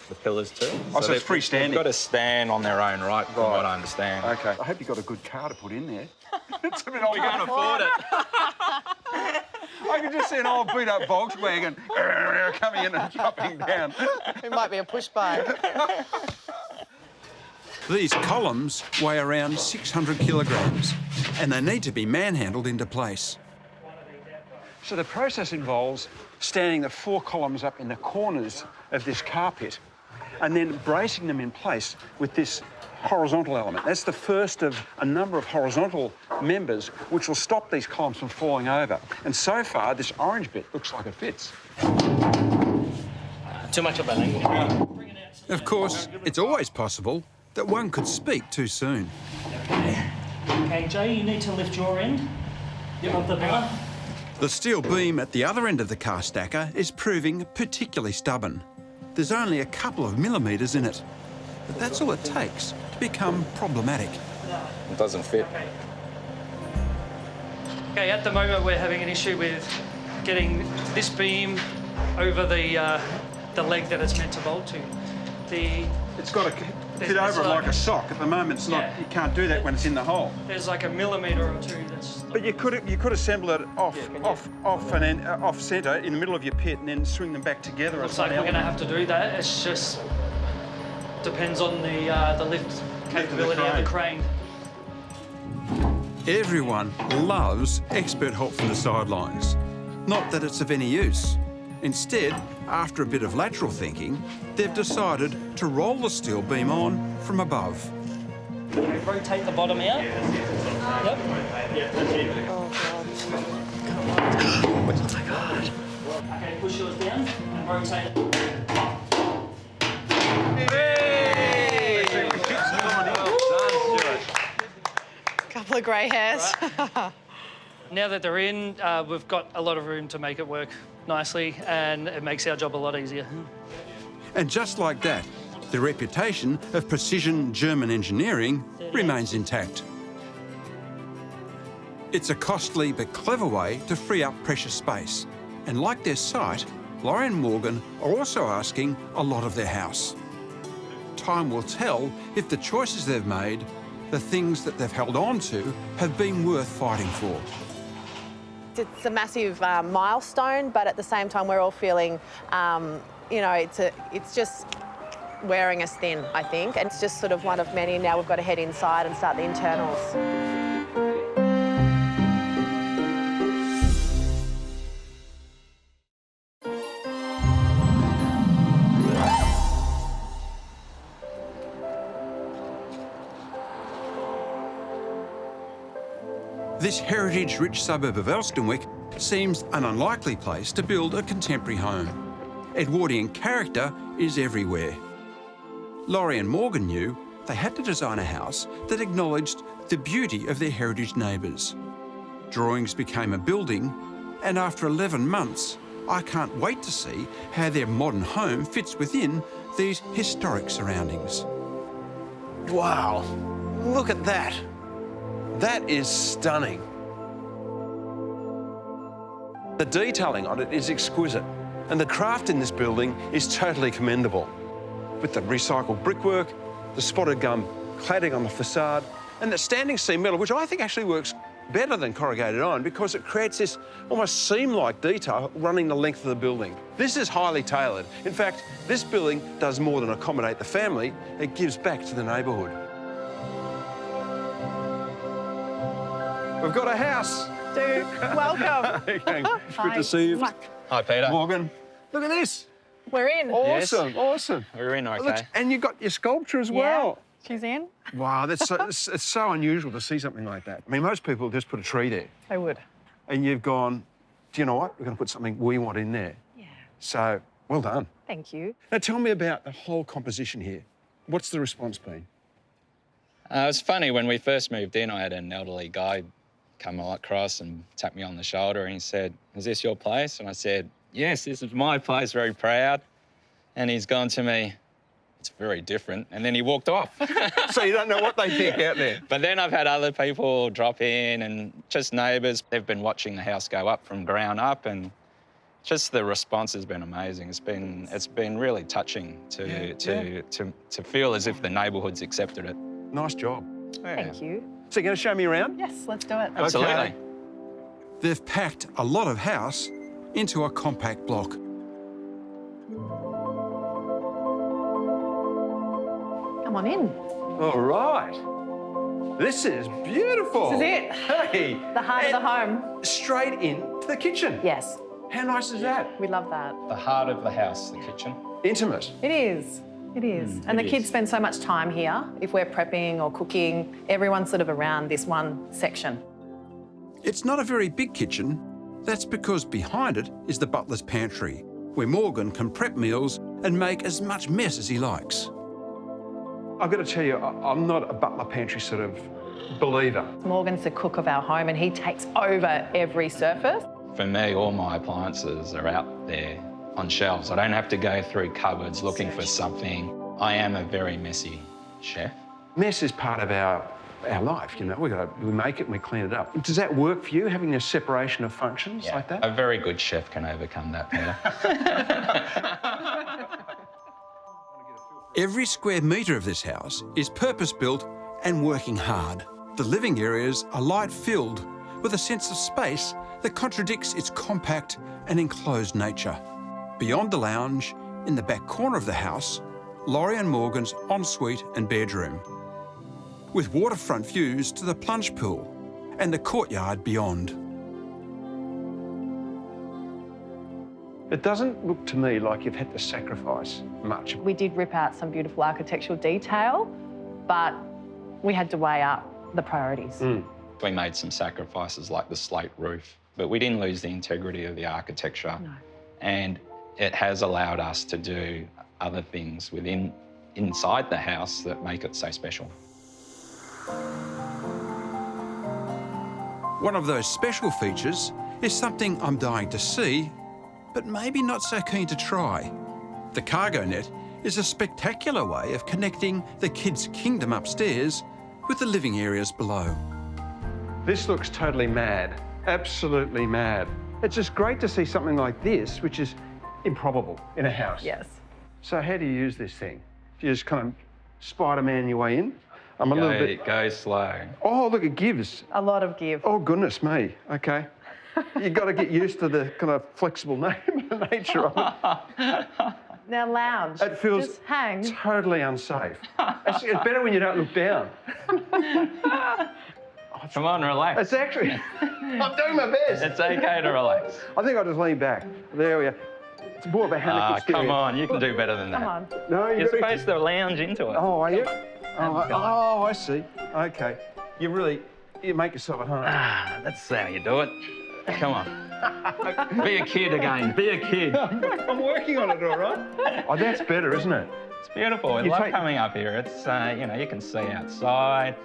the pillars too. Oh, so it's they've freestanding? got to stand on their own right, from what I understand. Okay. I hope you've got a good car to put in there. It's a bit We can't afford it. I can just see an old beat-up Volkswagen coming in and dropping down. It might be a push bike. These columns weigh around 600 kilograms and they need to be manhandled into place. So the process involves standing the 4 columns up in the corners of this carpet and then bracing them in place with this horizontal element. That's the first of a number of horizontal members which will stop these columns from falling over. And so far, this orange bit looks like it fits. Too much of a language. Of course, it's always possible that one could speak too soon. Okay, Jay, you need to lift your end of the bar. The steel beam at the other end of the car stacker is proving particularly stubborn. There's only a couple of millimetres in it, but that's all it takes to become problematic. It doesn't fit. Okay, at the moment we're having an issue with getting this beam over the leg that it's meant to bolt to. It's got to fit over it like a sock. At the moment, it's not. You can't do that when it's in the hole. There's like a millimetre or two that's... But you could assemble it off centre in the middle of your pit and then swing them back together. Looks like we're going to have to do that. It's just depends on the lift capability of the crane. Everyone loves expert help from the sidelines. Not that it's of any use. Instead, after a bit of lateral thinking, they've decided to roll the steel beam on from above. Okay, rotate the bottom out. Yep. Oh, God. Okay, push yours down and rotate it. Couple of grey hairs. Now that they're in, we've got a lot of room to make it work nicely, and it makes our job a lot easier. And just like that, the reputation of precision German engineering remains intact. It's a costly but clever way to free up precious space. And like their site, Laurie and Morgan are also asking a lot of their house. Time will tell if the choices they've made, the things that they've held on to, have been worth fighting for. It's a massive milestone, but at the same time, we're all feeling, you know, it's just wearing us thin, I think. And it's just sort of one of many. Now we've got to head inside and start the internals. This heritage-rich suburb of Elstonwick seems an unlikely place to build a contemporary home. Edwardian character is everywhere. Laurie and Morgan knew they had to design a house that acknowledged the beauty of their heritage neighbours. Drawings became a building, and after 11 months, I can't wait to see how their modern home fits within these historic surroundings. Wow, look at that. That is stunning. The detailing on it is exquisite, and the craft in this building is totally commendable. With the recycled brickwork, the spotted gum cladding on the facade, and the standing seam metal, which I think actually works better than corrugated iron because it creates this almost seam-like detail running the length of the building. This is highly tailored. In fact, this building does more than accommodate the family, it gives back to the neighbourhood. We've got a house. Dude, welcome. Good to see you. Hi, Peter. Morgan, look at this. We're in. Awesome, Yes. awesome. We're in, okay. Look, and you've got your sculpture as well. She's in. Wow, that's so, it's so unusual to see something like that. I mean, most people just put a tree there. I would. And you've gone, do you know what? We're going to put something we want in there. Yeah. So, well done. Thank you. Now, tell me about the whole composition here. What's the response been? It was funny, when we first moved in, I had an elderly guy come across and tapped me on the shoulder and he said, "Is this your place?" And I said, "Yes, this is my place, very proud." And he's gone to me, "It's very different." And then he walked off. So you don't know what they think out there. But then I've had other people drop in and just neighbours. They've been watching the house go up from ground up and Just the response has been amazing. It's been really touching to feel as if the neighbourhood's accepted it. Nice job. Yeah. Thank you. So you're going to show me around? Yes, let's do it. Absolutely. Okay. They've packed a lot of house into a compact block. Come on in. All right. This is beautiful. This is it. Hey. The heart of the home. Straight into the kitchen. Yes. How nice is that? We love that. The heart of the house, the kitchen. Intimate. It is. It is. And the kids spend so much time here. If we're prepping or cooking, everyone's sort of around this one section. It's not a very big kitchen. That's because behind it is the butler's pantry, where Morgan can prep meals and make as much mess as he likes. I've got to tell you, I'm not a butler pantry sort of believer. Morgan's the cook of our home and he takes over every surface. For me, all my appliances are out there on shelves. I don't have to go through cupboards looking for something. I am a very messy chef. Mess is part of our life, you know. We make it and we clean it up. Does that work for you, having a separation of functions like that? A very good chef can overcome that, Peter. Every square metre of this house is purpose-built and working hard. The living areas are light-filled with a sense of space that contradicts its compact and enclosed nature. Beyond the lounge, in the back corner of the house, Laurie and Morgan's ensuite and bedroom, with waterfront views to the plunge pool and the courtyard beyond. It doesn't look to me like you've had to sacrifice much. We did rip out some beautiful architectural detail, but we had to weigh up the priorities. We made some sacrifices like the slate roof, but we didn't lose the integrity of the architecture. No. And it has allowed us to do other things inside the house that make it so special. One of those special features is something I'm dying to see, but maybe not so keen to try. The cargo net is a spectacular way of connecting the kids' kingdom upstairs with the living areas below. This looks totally mad, absolutely mad. It's just great to see something like this, which is improbable in a house. Yes. So how do you use this thing? Do you just kind of Spider-Man your way in? I'm a little bit... Go slow. Oh, look, it gives. A lot of give. Oh, goodness me. OK. You've got to get used to the kind of flexible nature of it. Now lounge. It feels just hang. totally unsafe. It's better when you don't look down. Come on, relax. It's actually... I'm doing my best. It's OK to relax. I think I'll just lean back. There we are. It's more of a hammock experience. Come on, you can do better than that. Come on. No, You're supposed to lounge into it. Oh, are you? Oh, I see. OK. You make yourself at home. That's how you do it. Come on. Be a kid again. Be a kid. I'm working on it, all right. Oh, that's better, isn't it? It's beautiful. I love coming up here. It's, you know, you can see outside.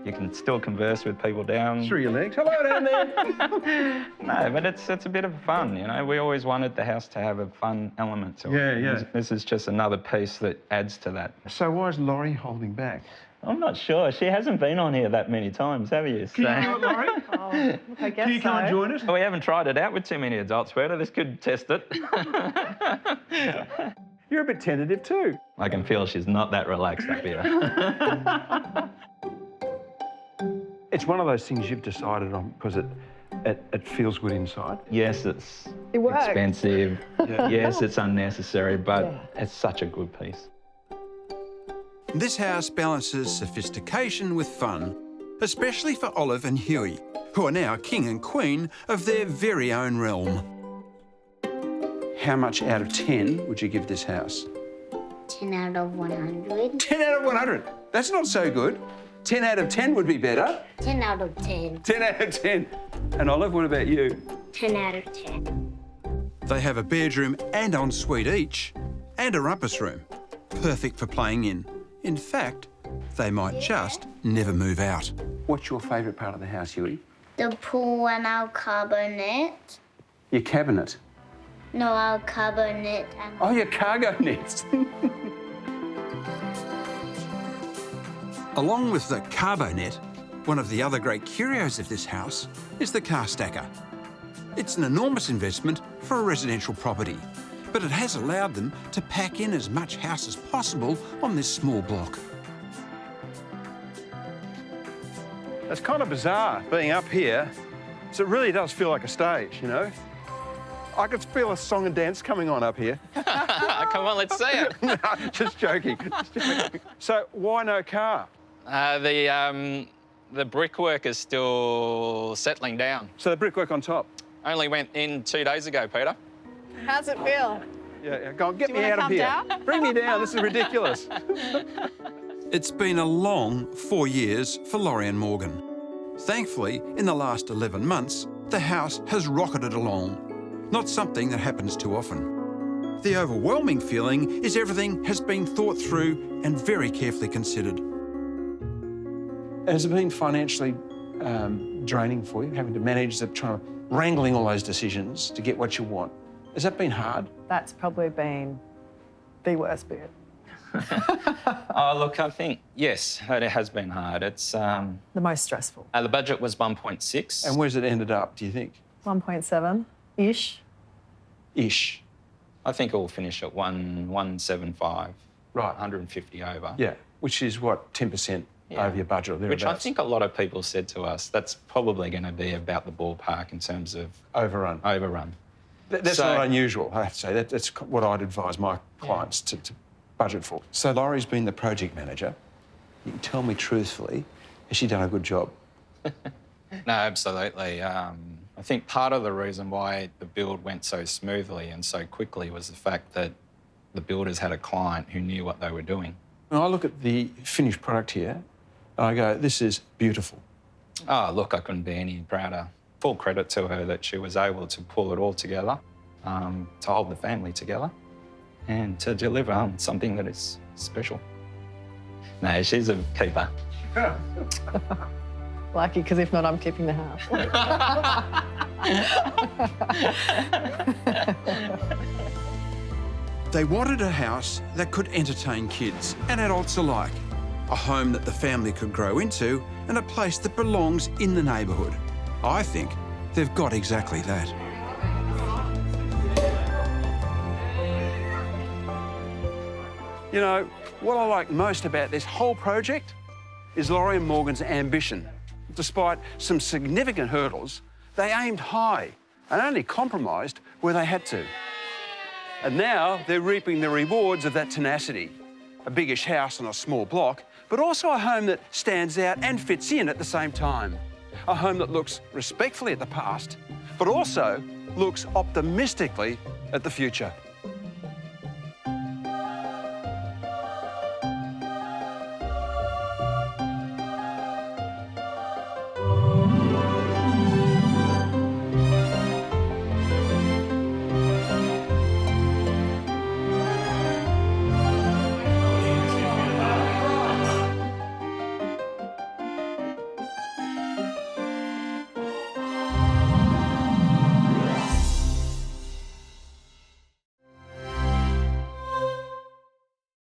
You can still converse with people down. Through your legs. Hello down there. No, but it's a bit of fun, you know. We always wanted the house to have a fun element to it. Yeah. This is just another piece that adds to that. So why is Laurie holding back? I'm not sure. She hasn't been on here that many times, have you? Can you do it, Laurie? Oh, look, I guess Can you come and join us? We haven't tried it out with too many adults, Peter. This could test it. You're a bit tentative too. I can feel she's not that relaxed up here. It's one of those things you've decided on because it feels good inside. Yes, it's works. expensive. Yes, it's unnecessary, but it's such a good piece. This house balances sophistication with fun, especially for Olive and Huey, who are now king and queen of their very own realm. How much out of 10 would you give this house? 10 out of 100. 10 out of 100. That's not so good. 10 out of 10 would be better. 10 out of 10. 10 out of 10. And Olive, what about you? 10 out of 10. They have a bedroom and ensuite each, and a rumpus room, perfect for playing in. In fact, they might just never move out. What's your favourite part of the house, Huey? The pool and our cabinet. Your cabinet. No, our cabinet. And Oh, your cargo nets. Along with the carbo net, one of the other great curios of this house is the car stacker. It's an enormous investment for a residential property, but it has allowed them to pack in as much house as possible on this small block. It's kind of bizarre being up here, so it really does feel like a stage, you know? I could feel a song and dance coming on up here. Come on, let's see it. No, just joking. So why no car? The brickwork is still settling down. So the brickwork on top? Only went in 2 days ago, Peter. How's it feel? Yeah, go on, get Do you me wanna out of here. come down? Bring me down, this is ridiculous. It's been a long 4 years for Laurie and Morgan. Thankfully, in the last 11 months, the house has rocketed along. Not something that happens too often. The overwhelming feeling is everything has been thought through and very carefully considered. Has it been financially draining for you, having to manage trying to wrangling all those decisions to get what you want? Has that been hard? That's probably been the worst bit. Oh, look, I think, yes, it has been hard. It's... The most stressful. The budget was 1.6. And where's it ended up, do you think? 1.7-ish. Ish. I think it will finish at 175. Right. 150 over. Yeah, which is what, 10% over your budget or thereabouts? Which I think a lot of people said to us, that's probably going to be about the ballpark in terms of... Overrun. Overrun. That's not unusual, I have to say. That's what I'd advise my clients to budget for. So Laurie's been the project manager. You can tell me truthfully, has she done a good job? No, absolutely. I think part of the reason why the build went so smoothly and so quickly was the fact that the builders had a client who knew what they were doing. When I look at the finished product here, I go, this is beautiful. Oh, look, I couldn't be any prouder. Full credit to her that she was able to pull it all together, to hold the family together and to deliver something that is special. No, she's a keeper. Lucky, because if not, I'm keeping the house. They wanted a house that could entertain kids and adults alike, a home that the family could grow into and a place that belongs in the neighbourhood. I think they've got exactly that. You know, what I like most about this whole project is Laurie and Morgan's ambition. Despite some significant hurdles, they aimed high and only compromised where they had to. And now they're reaping the rewards of that tenacity. A biggish house on a small block, but also a home that stands out and fits in at the same time. A home that looks respectfully at the past, but also looks optimistically at the future.